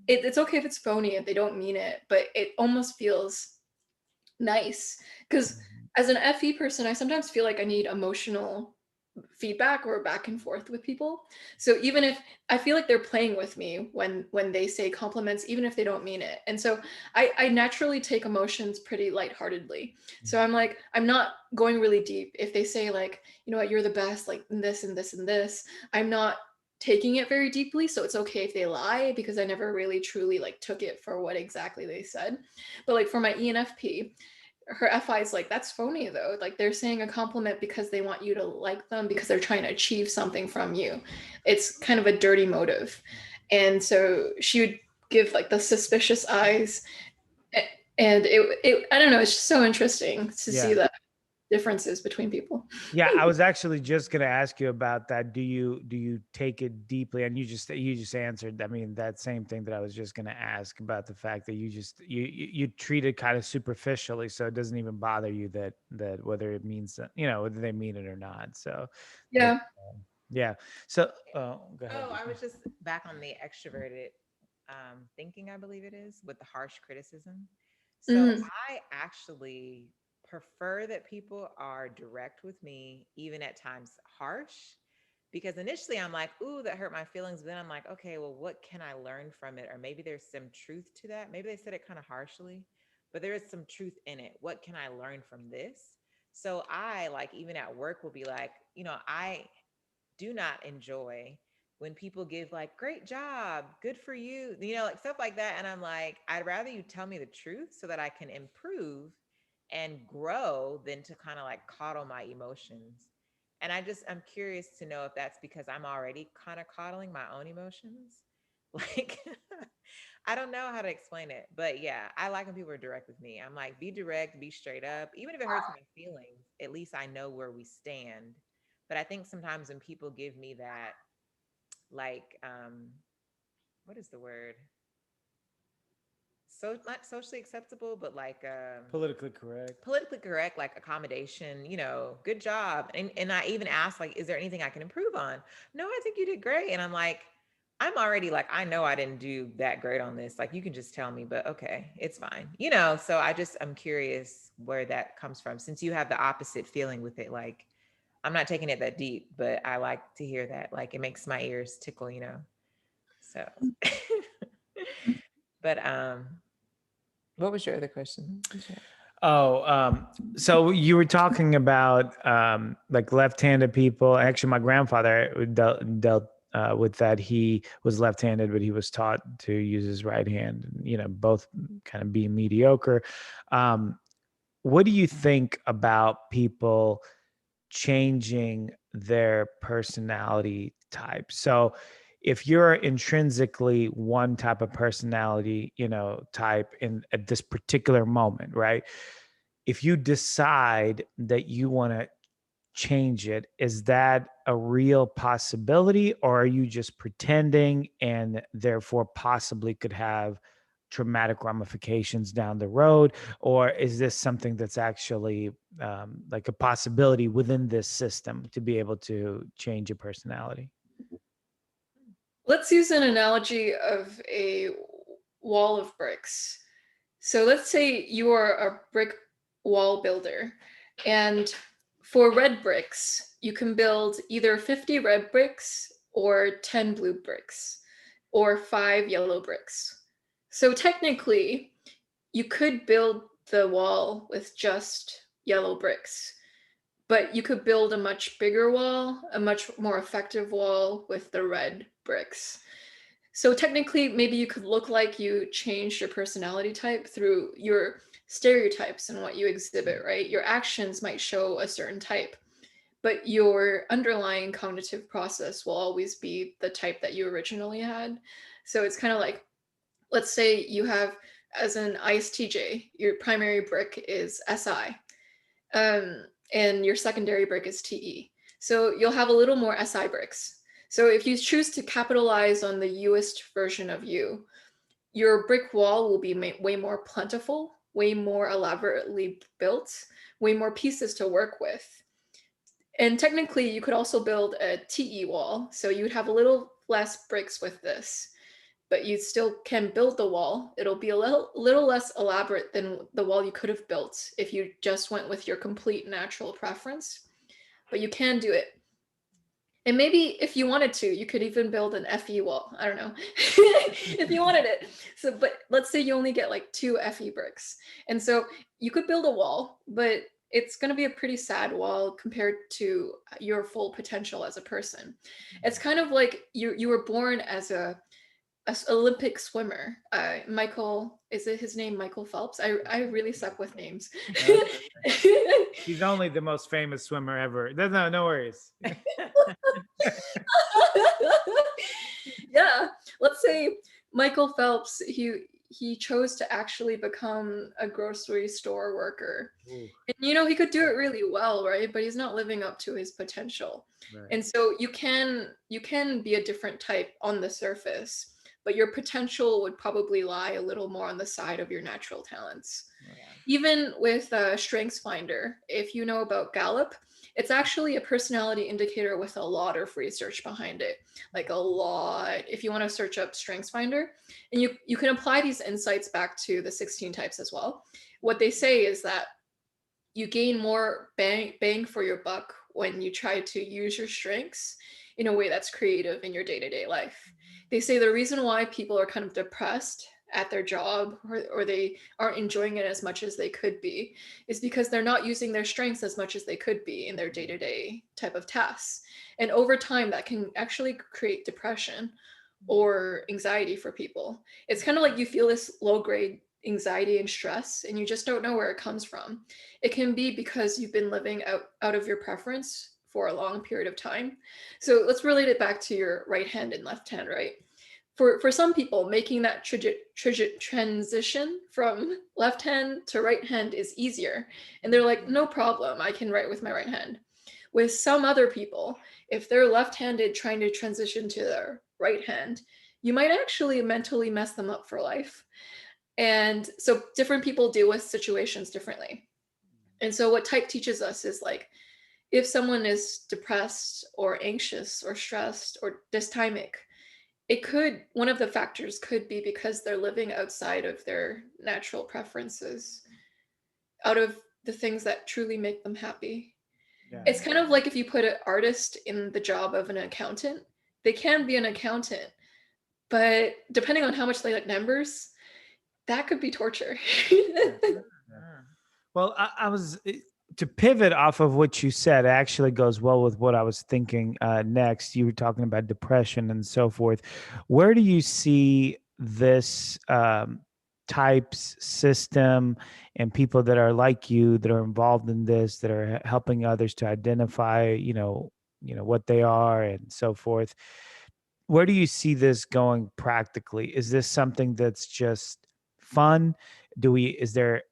it's okay if it's phony if they don't mean it, but it almost feels nice because as an FE person, I sometimes feel like I need emotional feedback or back and forth with people. So even if I feel like they're playing with me when they say compliments, even if they don't mean it. And so I naturally take emotions pretty lightheartedly. So I'm like, I'm not going really deep. If they say like, you know what, you're the best, like this and this and this, I'm not taking it very deeply. So it's okay if they lie because I never really truly like took it for what exactly they said. But like for my ENFP, her FI is like, that's phony though. Like they're saying a compliment because they want you to like them because they're trying to achieve something from you. It's kind of a dirty motive. And so she would give like the suspicious eyes. And it I don't know, it's just so interesting to see the differences between people. Yeah, I was actually just going to ask you about that. Do you take it deeply? And you just answered. I mean, that same thing that I was just going to ask about the fact that you treat it kind of superficially, so it doesn't even bother you that whether it means whether they mean it or not. So Yeah. yeah. So go ahead. Oh, I was just back on the extroverted thinking, I believe it is, with the harsh criticism. So I actually prefer that people are direct with me, even at times harsh, because initially I'm like, ooh, that hurt my feelings. But then I'm like, okay, well, what can I learn from it? Or maybe there's some truth to that. Maybe they said it kind of harshly, but there is some truth in it. What can I learn from this? So I, like, even at work, will be like, I do not enjoy when people give like, great job, good for you, like stuff like that. And I'm like, I'd rather you tell me the truth so that I can improve and grow than to kind of like coddle my emotions. And I'm curious to know if that's because I'm already kind of coddling my own emotions. Like, I don't know how to explain it, but yeah, I like when people are direct with me. I'm like, be direct, be straight up. Even if it hurts my feelings, at least I know where we stand. But I think sometimes when people give me that, like, what is the word? So not socially acceptable, but like Politically correct. politically correct, like accommodation, good job. And I even asked, like, is there anything I can improve on? No, I think you did great. And I'm like, I'm already like, I know I didn't do that great on this. Like, you can just tell me, but okay, it's fine. So I'm curious where that comes from, since you have the opposite feeling with it. Like, I'm not taking it that deep, but I like to hear that. Like, it makes my ears tickle. So, but what was your other question? Oh, so you were talking about like left-handed people. Actually, my grandfather dealt with that. He was left-handed, but he was taught to use his right hand. Both kind of being mediocre. What do you think about people changing their personality type? So if you're intrinsically one type of personality, type at this particular moment, right? If you decide that you want to change it, is that a real possibility, or are you just pretending and therefore possibly could have traumatic ramifications down the road? Or is this something that's actually like a possibility within this system to be able to change your personality? Let's use an analogy of a wall of bricks. So let's say you are a brick wall builder, and for red bricks, you can build either 50 red bricks or 10 blue bricks or 5 yellow bricks. So technically, you could build the wall with just yellow bricks, but you could build a much bigger wall, a much more effective wall with the red bricks. So technically, maybe you could look like you changed your personality type through your stereotypes and what you exhibit, right? Your actions might show a certain type, but your underlying cognitive process will always be the type that you originally had. So it's kind of like, let's say you have, as an ISTJ, your primary brick is SI, and your secondary brick is TE. So you'll have a little more SI bricks. So if you choose to capitalize on the Uist version of you, your brick wall will be way more plentiful, way more elaborately built, way more pieces to work with. And technically, you could also build a TE wall. So you would have a little less bricks with this, but you still can build the wall. It'll be a little less elaborate than the wall you could have built if you just went with your complete natural preference, but you can do it. And maybe if you wanted to, you could even build an FE wall. I don't know if you wanted it. So, but let's say you only get like 2 FE bricks. And so you could build a wall, but it's going to be a pretty sad wall compared to your full potential as a person. It's kind of like you were born as a Olympic swimmer. Michael, is it his name? Michael Phelps. I really suck with names. He's only the most famous swimmer ever. No worries. Yeah, let's say Michael Phelps, he chose to actually become a grocery store worker. Ooh. And he could do it really well, right? But he's not living up to his potential. Right. And so you can be a different type on the surface, but your potential would probably lie a little more on the side of your natural talents. Yeah. Even with StrengthsFinder, if you know about GALLUP, it's actually a personality indicator with a lot of research behind it, like a lot. If you want to search up StrengthsFinder, and you can apply these insights back to the 16 types as well. What they say is that you gain more bang for your buck when you try to use your strengths in a way that's creative in your day-to-day life. They say the reason why people are kind of depressed at their job, or they aren't enjoying it as much as they could be, is because they're not using their strengths as much as they could be in their day-to-day type of tasks. And over time, that can actually create depression or anxiety for people. It's kind of like you feel this low-grade anxiety and stress, and you just don't know where it comes from. It can be because you've been living out of your preference for a long period of time. So let's relate it back to your right hand and left hand, right? For some people, making that transition from left hand to right hand is easier. And they're like, no problem, I can write with my right hand. With some other people, if they're left-handed trying to transition to their right hand, you might actually mentally mess them up for life. And so different people deal with situations differently. And so what type teaches us is like, if someone is depressed or anxious or stressed or dysthymic, one of the factors could be because they're living outside of their natural preferences, out of the things that truly make them happy. Yeah. It's kind of like if you put an artist in the job of an accountant, they can be an accountant, but depending on how much they like numbers, that could be torture. Well, I was to pivot off of what you said. It actually goes well with what I was thinking next. You were talking about depression and so forth. Where do you see this types system and people that are like you, that are involved in this, that are helping others to identify, what they are and so forth? Where do you see this going practically? Is this something that's just fun? Is there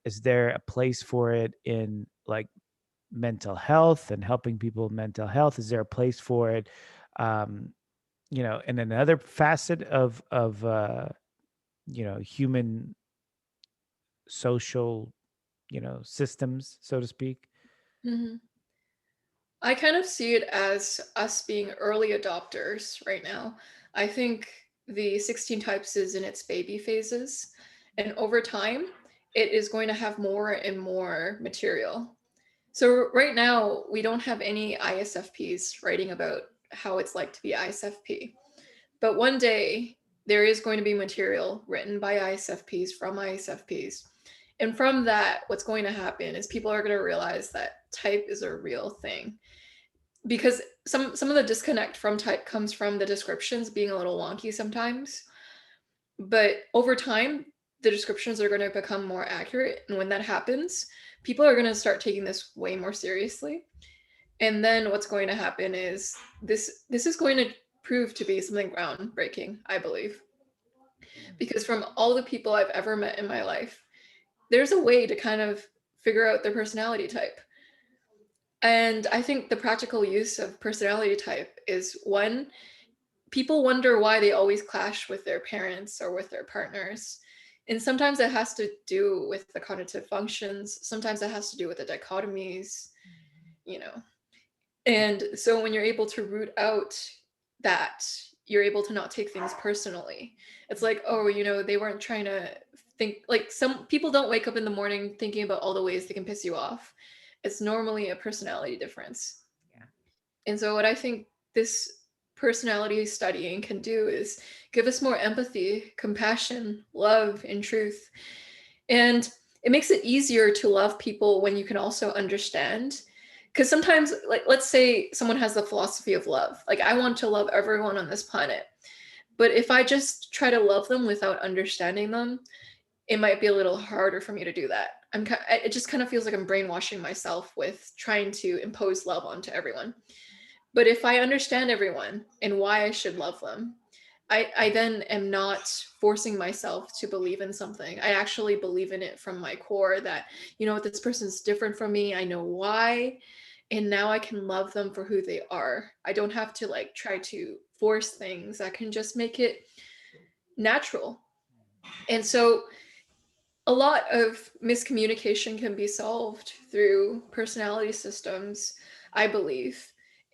a place for it in like mental health and helping people with mental health? Is there a place for it in another facet of human social systems, so to speak? Mhm. I kind of see it as us being early adopters right now. I think the 16 types is in its baby phases, and over time, it is going to have more and more material. So right now, we don't have any ISFPs writing about how it's like to be ISFP. But one day, there is going to be material written by ISFPs from ISFPs. And from that, what's going to happen is people are going to realize that type is a real thing. Because some of the disconnect from type comes from the descriptions being a little wonky sometimes. But over time, the descriptions are going to become more accurate. And when that happens, people are going to start taking this way more seriously. And then what's going to happen is this is going to prove to be something groundbreaking, I believe. Because from all the people I've ever met in my life, there's a way to kind of figure out their personality type. And I think the practical use of personality type is, one, people wonder why they always clash with their parents or with their partners. And sometimes it has to do with the cognitive functions. Sometimes it has to do with the dichotomies, you know. And so when you're able to root out that, you're able to not take things personally. It's like, oh, they weren't trying to think, like, some people don't wake up in the morning thinking about all the ways they can piss you off. It's normally a personality difference. Yeah. And so what I think this personality studying can do is give us more empathy, compassion, love, and truth. And it makes it easier to love people when you can also understand. Because sometimes, like, let's say someone has the philosophy of love. Like, I want to love everyone on this planet. But if I just try to love them without understanding them, it might be a little harder for me to do that. It just kind of feels like I'm brainwashing myself with trying to impose love onto everyone. But if I understand everyone and why I should love them, I then am not forcing myself to believe in something. I actually believe in it from my core that, this person's different from me. I know why. And now I can love them for who they are. I don't have to like try to force things. I can just make it natural. And so a lot of miscommunication can be solved through personality systems, I believe.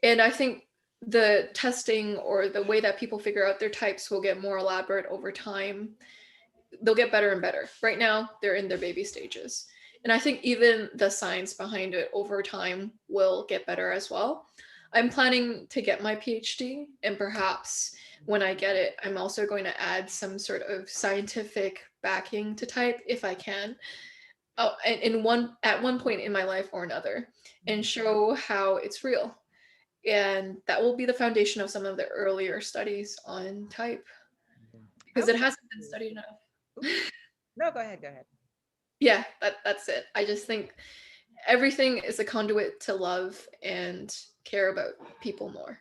And I think the testing or the way that people figure out their types will get more elaborate over time. They'll get better and better. Right now, they're in their baby stages. And I think even the science behind it over time will get better as well. I'm planning to get my PhD, and perhaps when I get it, I'm also going to add some sort of scientific backing to type if I can. Oh, and at one point in my life or another, and show how it's real. And that will be the foundation of some of the earlier studies on type, because it hasn't been studied enough. No, go ahead. Yeah, that's it. I just think everything is a conduit to love and care about people more.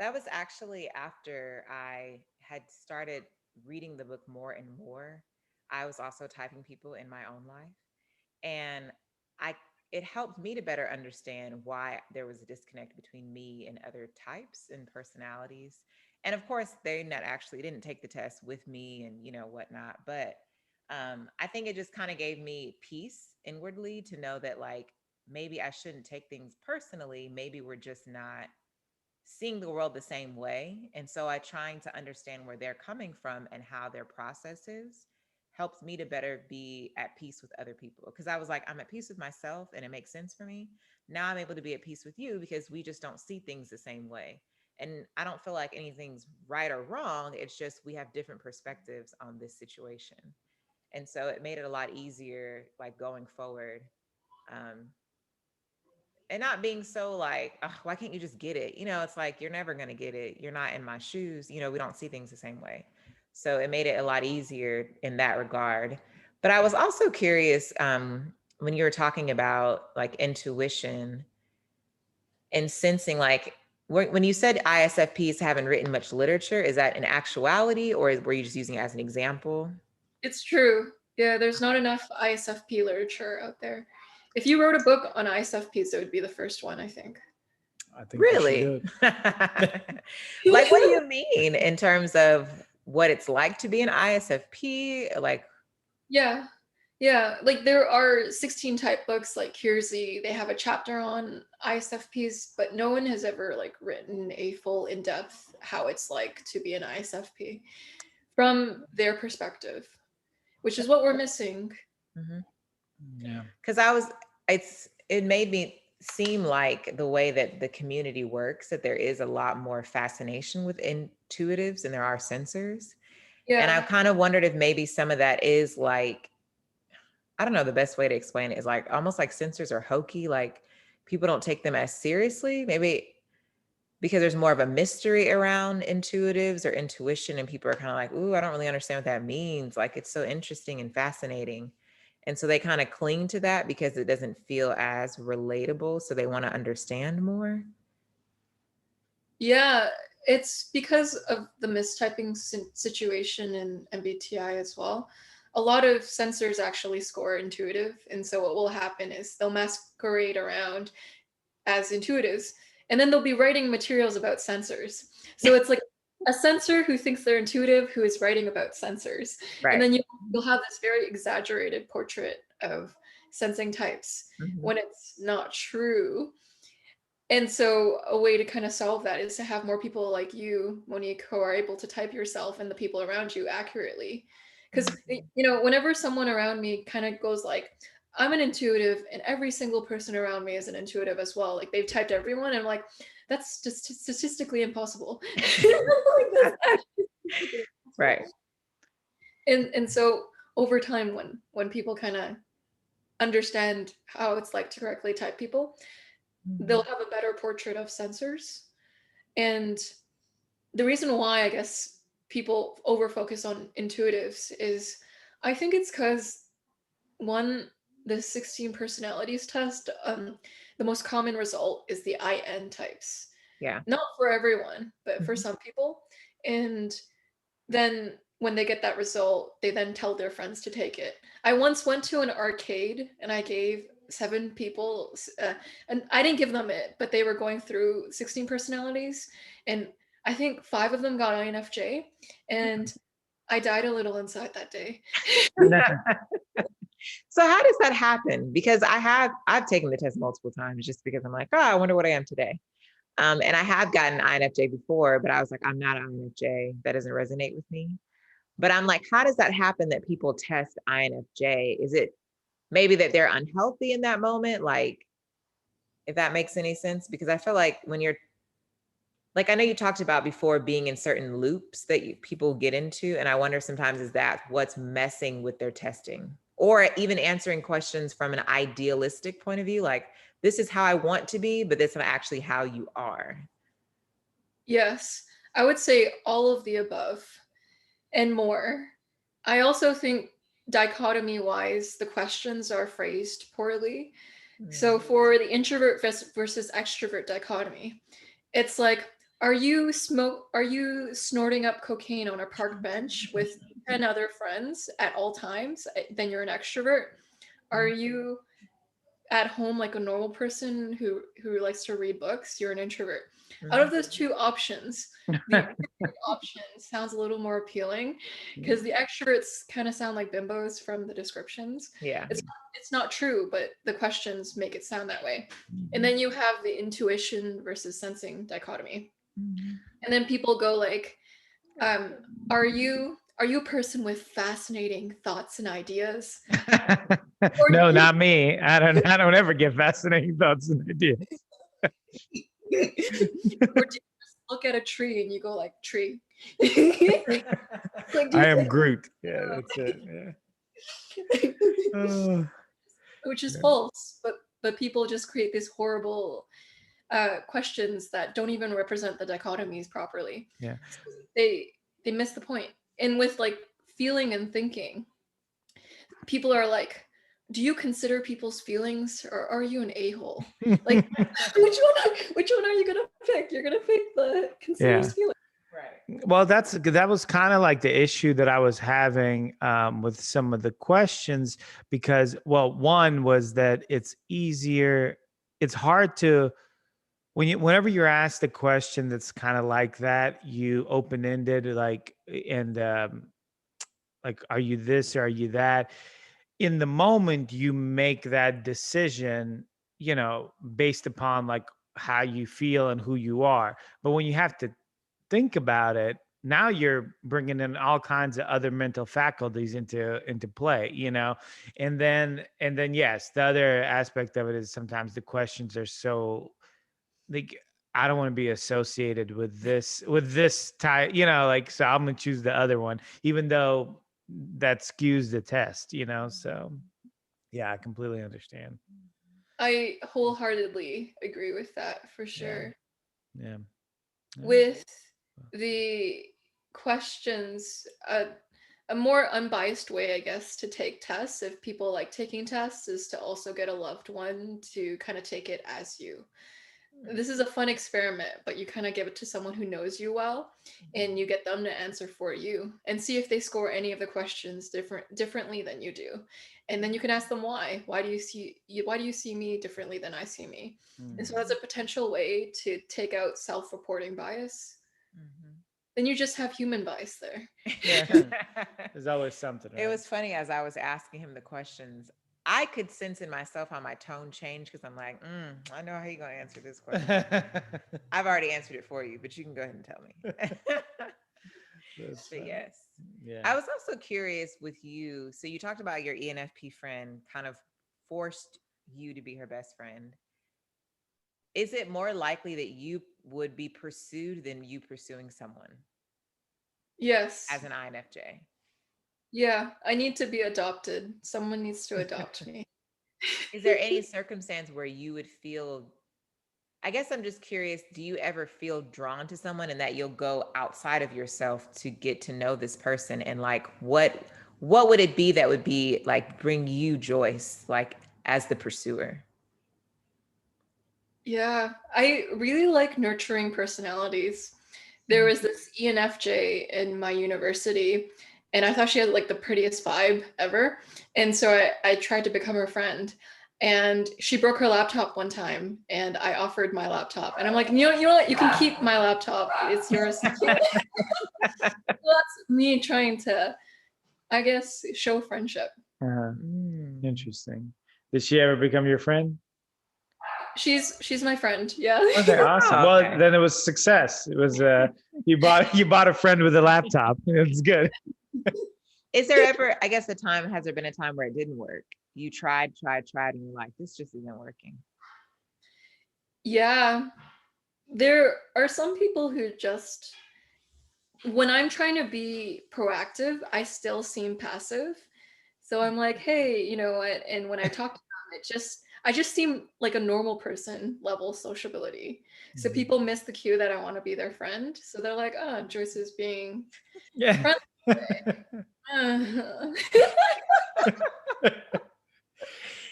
That was actually after I had started reading the book more and more. I was also typing people in my own life. And it helped me to better understand why there was a disconnect between me and other types and personalities. And of course, they didn't take the test with me and whatnot. But I think it just kind of gave me peace inwardly to know that like maybe I shouldn't take things personally. Maybe we're just not seeing the world the same way. And so I trying to understand where they're coming from and how their process is helps me to better be at peace with other people. Because I was like, I'm at peace with myself and it makes sense for me. Now I'm able to be at peace with you because we just don't see things the same way. And I don't feel like anything's right or wrong. It's just we have different perspectives on this situation. And so it made it a lot easier, like going forward. And not being so like, oh, why can't you just get it? It's like, you're never going to get it. You're not in my shoes. We don't see things the same way. So it made it a lot easier in that regard. But I was also curious when you were talking about like intuition and sensing, like when you said ISFPs haven't written much literature, is that in actuality or were you just using it as an example? It's true. Yeah, there's not enough ISFP literature out there. If you wrote a book on ISFPs, it would be the first one, I think. I think Really? Like, what do you mean in terms of what it's like to be an ISFP? Like, Yeah. Like there are 16 type books like Kiersey. They have a chapter on ISFPs, but no one has ever like written a full in-depth how it's like to be an ISFP from their perspective, which is what we're missing. Yeah. because it made me seem like the way that the community works, that there is a lot more fascination with intuitives than there are sensors. Yeah. And I kind of wondered if maybe some of that is like, I don't know, the best way to explain it is like almost like sensors are hokey, like people don't take them as seriously. Maybe because there's more of a mystery around intuitives or intuition, and people are kind of like, ooh, I don't really understand what that means. Like, it's so interesting and fascinating. And so they kind of cling to that because it doesn't feel as relatable. So they want to understand more. Yeah, it's because of the mistyping situation in MBTI as well. A lot of sensors actually score intuitive. And so what will happen is they'll masquerade around as intuitives, and then they'll be writing materials about sensors. So it's like a sensor who thinks they're intuitive who is writing about sensors. And Right. then you'll have this very exaggerated portrait of sensing types when it's not true. And so a way to kind of solve that is to have more people like you, Monique, who are able to type yourself and the people around you accurately. Because, whenever someone around me kind of goes like, I'm an intuitive and every single person around me is an intuitive as well. Like they've typed everyone and I'm like, that's just statistically impossible. Like, that's actually statistically impossible. Right. And so over time, when people kind of understand how it's like to correctly type people, they'll have a better portrait of sensors. And the reason why I guess people over focus on intuitives is I think it's because one, the 16 personalities test, the most common result is the IN types. Yeah. Not for everyone, but for some people. And then when they get that result, they then tell their friends to take it. I once went to an arcade and I gave 7 people, and I didn't give them it, but they were going through 16 personalities. And I think 5 of them got INFJ. And I died a little inside that day. So how does that happen? Because I've taken the test multiple times just because I'm like, oh, I wonder what I am today. And I have gotten INFJ before, but I was like, I'm not INFJ. That doesn't resonate with me. But I'm like, how does that happen that people test INFJ? Is it maybe that they're unhealthy in that moment? Like, if that makes any sense? Because I feel like when you're, like, I know you talked about before being in certain loops that people get into. And I wonder sometimes is that what's messing with their testing? Or even answering questions from an idealistic point of view, like, this is how I want to be, but that's not actually how you are. Yes, I would say all of the above and more. I also think dichotomy wise, the questions are phrased poorly. So for the introvert versus extrovert dichotomy, it's like, are you snorting up cocaine on a park bench with 10 other friends at all times? Then you're an extrovert. Are you at home like a normal person who likes to read books? You're an introvert. Out of those two options, the option sounds a little more appealing because the extroverts kind of sound like bimbos from the descriptions. Yeah. It's not true, but the questions make it sound that way. And then you have the intuition versus sensing dichotomy. And then people go like, are you a person with fascinating thoughts and ideas? No, not me. I don't ever get fascinating thoughts and ideas. Or do you just look at a tree and you go like, tree? Like, I am Groot. Yeah, that's it. Yeah. Which is false, but people just create these horrible questions that don't even represent the dichotomies properly. Yeah. They miss the point. And with like feeling and thinking, people are like, do you consider people's feelings or are you an a-hole? Like, which one are you gonna pick? You're gonna pick the considers feelings. Right. Well, that was kind of like the issue that I was having with some of the questions because, well, one was that it's hard to whenever you're asked a question that's kind of like that, you open-ended, like, and like, are you this or are you that? In the moment, you make that decision, based upon like how you feel and who you are. But when you have to think about it, now you're bringing in all kinds of other mental faculties into play, and then yes, the other aspect of it is sometimes the questions are so like, I don't want to be associated with this type, like, so I'm gonna choose the other one even though that skews the test, so yeah, I completely understand. I wholeheartedly agree with that for Yeah. sure. Yeah. with the questions, a more unbiased way, I guess, to take tests, if people like taking tests, is to also get a loved one to kind of take it as you. This is a fun experiment, but you kind of give it to someone who knows you well, and you get them to answer for you and see if they score any of the questions differently than you do. And then you can ask them why. Why do you see me differently than I see me? And so that's a potential way to take out self-reporting bias. Then you just have human bias there. Yeah. There's always something. Right? It was funny as I was asking him the questions, I could sense in myself how my tone changed, because I'm like, I know how you're going to answer this question. I've already answered it for you, but you can go ahead and tell me. But yes. Yeah. I was also curious with you. So you talked about your ENFP friend kind of forced you to be her best friend. Is it more likely that you would be pursued than you pursuing someone? Yes. As an INFJ? Yeah, I need to be adopted. Someone needs to adopt me. Is there any circumstance where you would feel, I guess I'm just curious, do you ever feel drawn to someone and that you'll go outside of yourself to get to know this person? And like, what would it be that would be like, bring you Joyce, like as the pursuer? Yeah, I really like nurturing personalities. There was this ENFJ in my university, and I thought she had like the prettiest vibe ever. And so I tried to become her friend. And she broke her laptop one time, and I offered my laptop. And I'm like, you know what? You can keep my laptop. It's yours. Well, that's me trying to, I guess, show friendship. Interesting. Did she ever become your friend? She's my friend. Yeah. Okay, awesome. Oh, okay. Well, then it was success. It was you bought a friend with a laptop. It's good. Is there ever, I guess, has there been a time where it didn't work? You tried, and you're like, this just isn't working. Yeah. There are some people who just, when I'm trying to be proactive, I still seem passive. So I'm like, hey, you know what? And when I talk to them, I just seem like a normal person level sociability. So people miss the cue that I want to be their friend. So they're like, oh, Joyce is being friendly.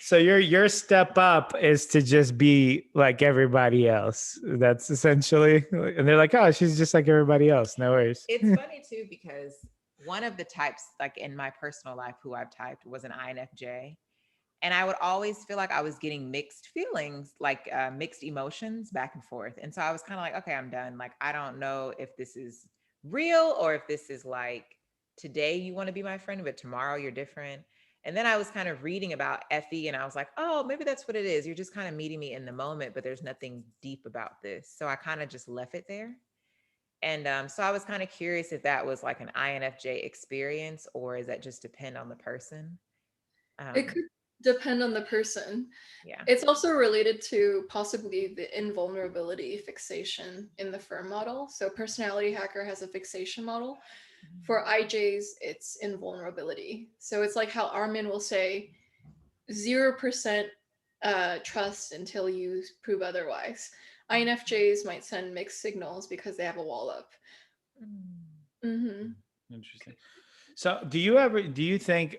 So your step up is to just be like everybody else. That's essentially, and they're like, oh, she's just like everybody else. No worries. It's funny too, because one of the types, like in my personal life, who I've typed was an INFJ. And I would always feel like I was getting mixed feelings, like mixed emotions back and forth. And so I was kind of like, okay, I'm done. Like, I don't know if this is real or if this is like, today you want to be my friend, but tomorrow you're different. And then I was kind of reading about FE and I was like, oh, maybe that's what it is. You're just kind of meeting me in the moment, but there's nothing deep about this. So I kind of just left it there. And so I was kind of curious if that was like an INFJ experience, or is that just depend on the person? It could depend on the person. Yeah. It's also related to possibly the invulnerability fixation in the firm model. So Personality Hacker has a fixation model. For IJs, it's invulnerability. So it's like how Armin will say 0% trust until you prove otherwise. INFJs might send mixed signals because they have a wall up. Interesting. So do you think,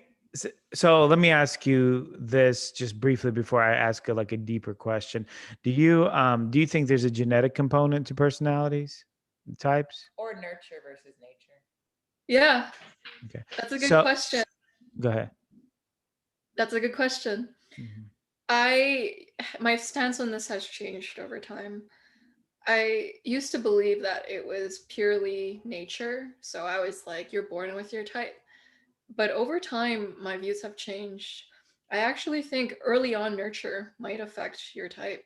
so let me ask you this just briefly before I ask like a deeper question. Do you think there's a genetic component to personalities types? Or nurture versus nature? Yeah. Okay. That's a good question. Go ahead. That's a good question. My stance on this has changed over time. I used to believe that it was purely nature. So I was like, you're born with your type. But over time, my views have changed. I actually think early on nurture might affect your type.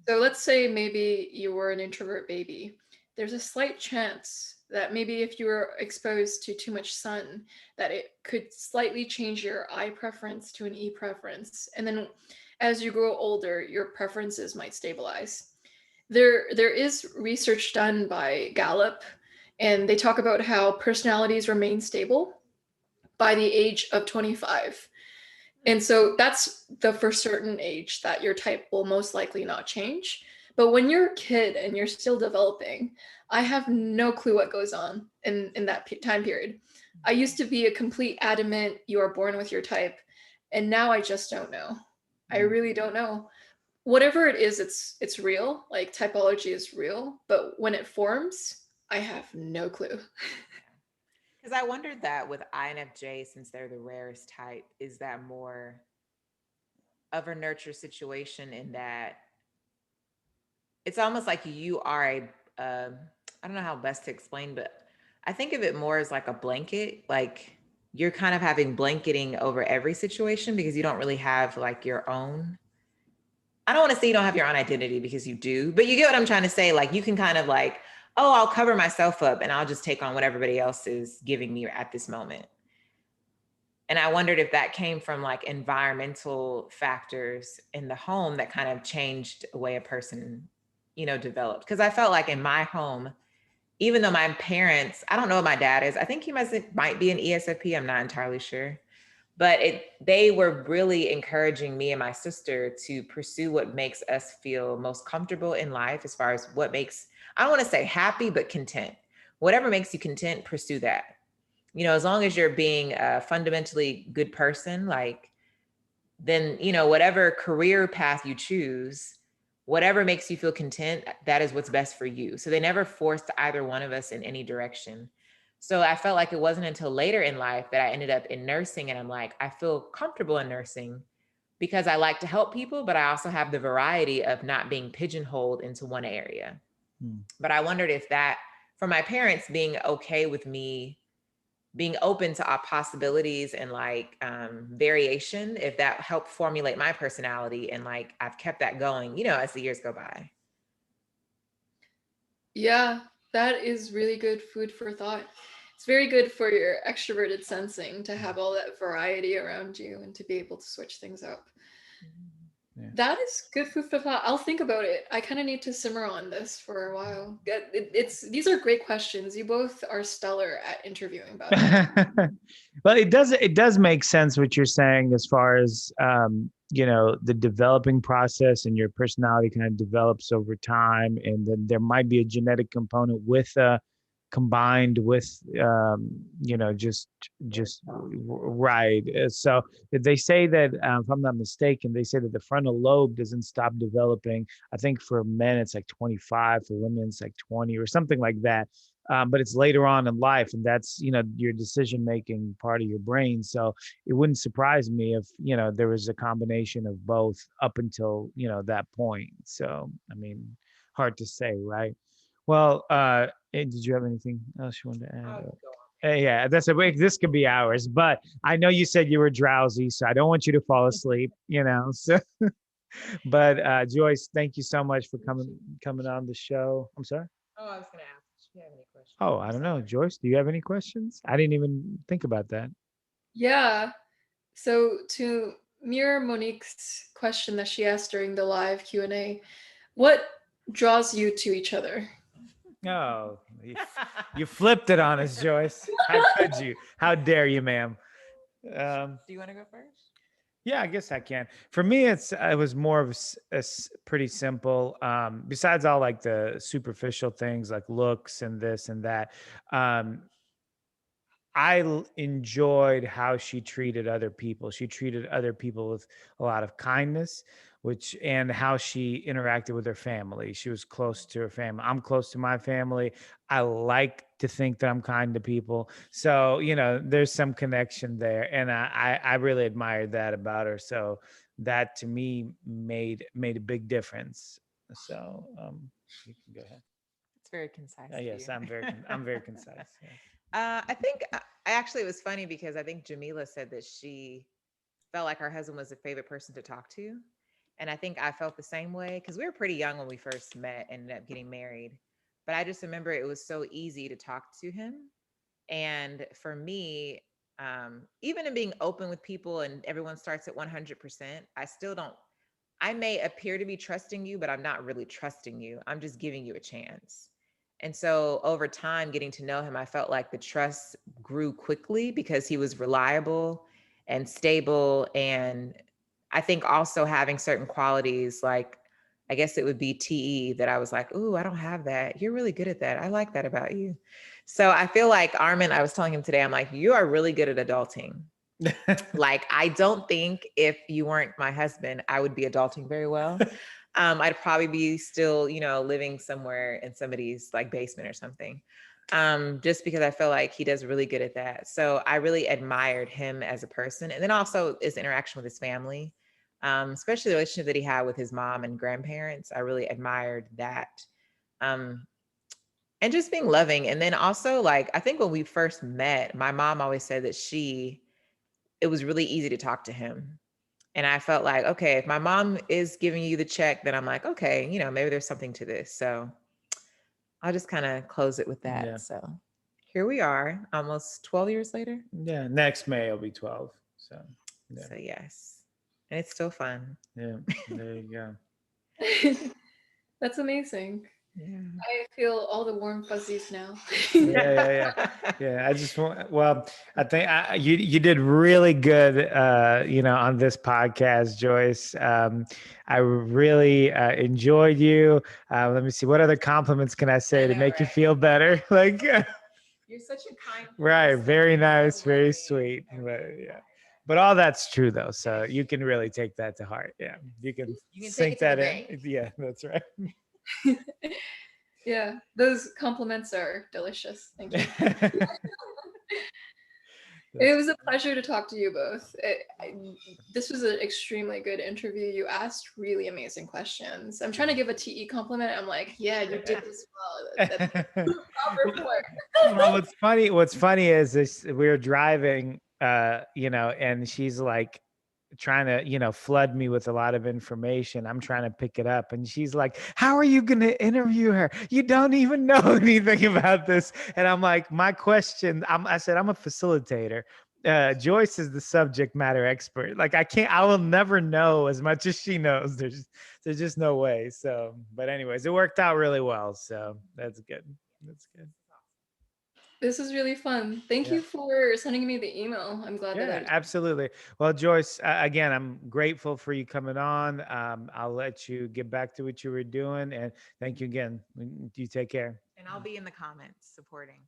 So let's say maybe you were an introvert baby. There's a slight chance that maybe if you were exposed to too much sun, that it could slightly change your I preference to an E preference. And then as you grow older, your preferences might stabilize. There is research done by GALLUP, and they talk about how personalities remain stable by the age of 25. And so that's the for certain age that your type will most likely not change. But when you're a kid and you're still developing, I have no clue what goes on in that time period. I used to be a complete adamant, you are born with your type. And now I just don't know. I really don't know. Whatever it is, it's real. Like typology is real. But when it forms, I have no clue. Because I wondered that with INFJ, since they're the rarest type, is that more of a nurture situation in that it's almost like you are I don't know how best to explain, but I think of it more as like a blanket. Like you're kind of having blanketing over every situation because you don't really have like your own. I don't want to say you don't have your own identity because you do, but you get what I'm trying to say. Like you can kind of like, oh, I'll cover myself up and I'll just take on what everybody else is giving me at this moment. And I wondered if that came from like environmental factors in the home that kind of changed the way a person, developed. Because I felt like in my home, even though my parents, I don't know what my dad is. I think he might be an ESFP. I'm not entirely sure. But they were really encouraging me and my sister to pursue what makes us feel most comfortable in life, as far as what makes, I don't want to say happy, but content. Whatever makes you content, pursue that. As long as you're being a fundamentally good person, like, then, whatever career path you choose, whatever makes you feel content, that is what's best for you. So they never forced either one of us in any direction. So I felt like it wasn't until later in life that I ended up in nursing. And I'm like, I feel comfortable in nursing because I like to help people, but I also have the variety of not being pigeonholed into one area. But I wondered if that, for my parents being okay with me being open to our possibilities and like variation, if that helped formulate my personality, and like I've kept that going, as the years go by. Yeah, that is really good food for thought. It's very good for your extroverted sensing to have all that variety around you and to be able to switch things up. Yeah. That is good food for thought. I'll think about it. I kind of need to simmer on this for a while. These are great questions. You both are stellar at interviewing, by the way. Well, it does make sense what you're saying as far as the developing process and your personality kind of develops over time, and then there might be a genetic component with combined with just right. So they say that if I'm not mistaken, they say that the frontal lobe doesn't stop developing. I think for men it's like 25, for women it's like 20 or something like that. But it's later on in life, and that's your decision making part of your brain. So it wouldn't surprise me if there was a combination of both up until that point. So I mean, hard to say, right? Well, did you have anything else you wanted to add? Yeah, that's a way. This could be hours, but I know you said you were drowsy, so I don't want you to fall asleep. So, but Joyce, thank you so much for coming on the show. I'm sorry. Oh, I was going to ask, do you have any questions? Oh, I don't know, Joyce. Do you have any questions? I didn't even think about that. Yeah. So to mirror Monique's question that she asked during the live Q&A, what draws you to each other? Oh, you flipped it on us, Joyce. How could you? How dare you, ma'am? Do you want to go first? Yeah, I guess I can. For me, it was more of a pretty simple. Besides all like the superficial things like looks and this and that, I enjoyed how she treated other people. She treated other people with a lot of kindness, and how she interacted with her family. She was close to her family. I'm close to my family. I like to think that I'm kind to people. So, there's some connection there. And I really admired that about her. So that to me made a big difference. So you can go ahead. It's very concise. Yes, I'm very concise. Yes. I think it was funny because I think Jamila said that she felt like her husband was a favorite person to talk to. And I think I felt the same way because we were pretty young when we first met and ended up getting married. But I just remember it was so easy to talk to him. And for me, even in being open with people and everyone starts at 100%, I may appear to be trusting you, but I'm not really trusting you. I'm just giving you a chance. And so over time, getting to know him, I felt like the trust grew quickly because he was reliable and stable. And I think also having certain qualities like I guess it would be TE that I was like, ooh, I don't have that. You're really good at that. I like that about you. So I feel like Armin, I was telling him today, I'm like, you are really good at adulting. Like, I don't think if you weren't my husband, I would be adulting very well. I'd probably be still, you know, living somewhere in somebody's like basement or something. Just because I feel like he does really good at that. So I really admired him as a person. And then also his interaction with his family, especially the relationship that he had with his mom and grandparents. I really admired that. Um, and just being loving. And then also, like, I think when we first met, my mom always said that it was really easy to talk to him. And I felt like, okay, if my mom is giving you the check, then I'm like, okay, you know, maybe there's something to this. So I'll just kind of close it with that. Yeah. So here we are, almost 12 years later. Yeah. Next May will be 12. So, yeah. So yes, and it's still fun. Yeah. There you go. That's amazing. Yeah. I feel all the warm fuzzies now. Yeah. I just want, well, I think you did really good, on this podcast, Joyce. I really enjoyed you. Let me see. What other compliments can I say to make you feel better? Like, You're such a kind right. person. Very You're so nice. Very loving, sweet. But everything. yeah. But all that's true though. So you can really take that to heart. Yeah. You can You can sink take it to the that in. bank. Yeah, that's right. Yeah, those compliments are delicious. Thank you. It was a pleasure to talk to you both. This was an extremely good interview. You asked really amazing questions. I'm trying to give a TE compliment. I'm like, yeah, you did this well. That's proper form. Well, what's funny is this, we were driving, and she's like trying to, flood me with a lot of information. I'm trying to pick it up. And she's like, how are you going to interview her? You don't even know anything about this. And I'm like, my question, I said, I'm a facilitator. Joyce is the subject matter expert. Like, I will never know as much as she knows. There's just no way. So, but anyways, it worked out really well. So that's good. That's good. This is really fun. Thank Yeah. you for sending me the email. I'm glad that Yeah, I absolutely. Well, Joyce, again, I'm grateful for you coming on. I'll let you get back to what you were doing, and thank you again. You take care. And I'll be in the comments supporting.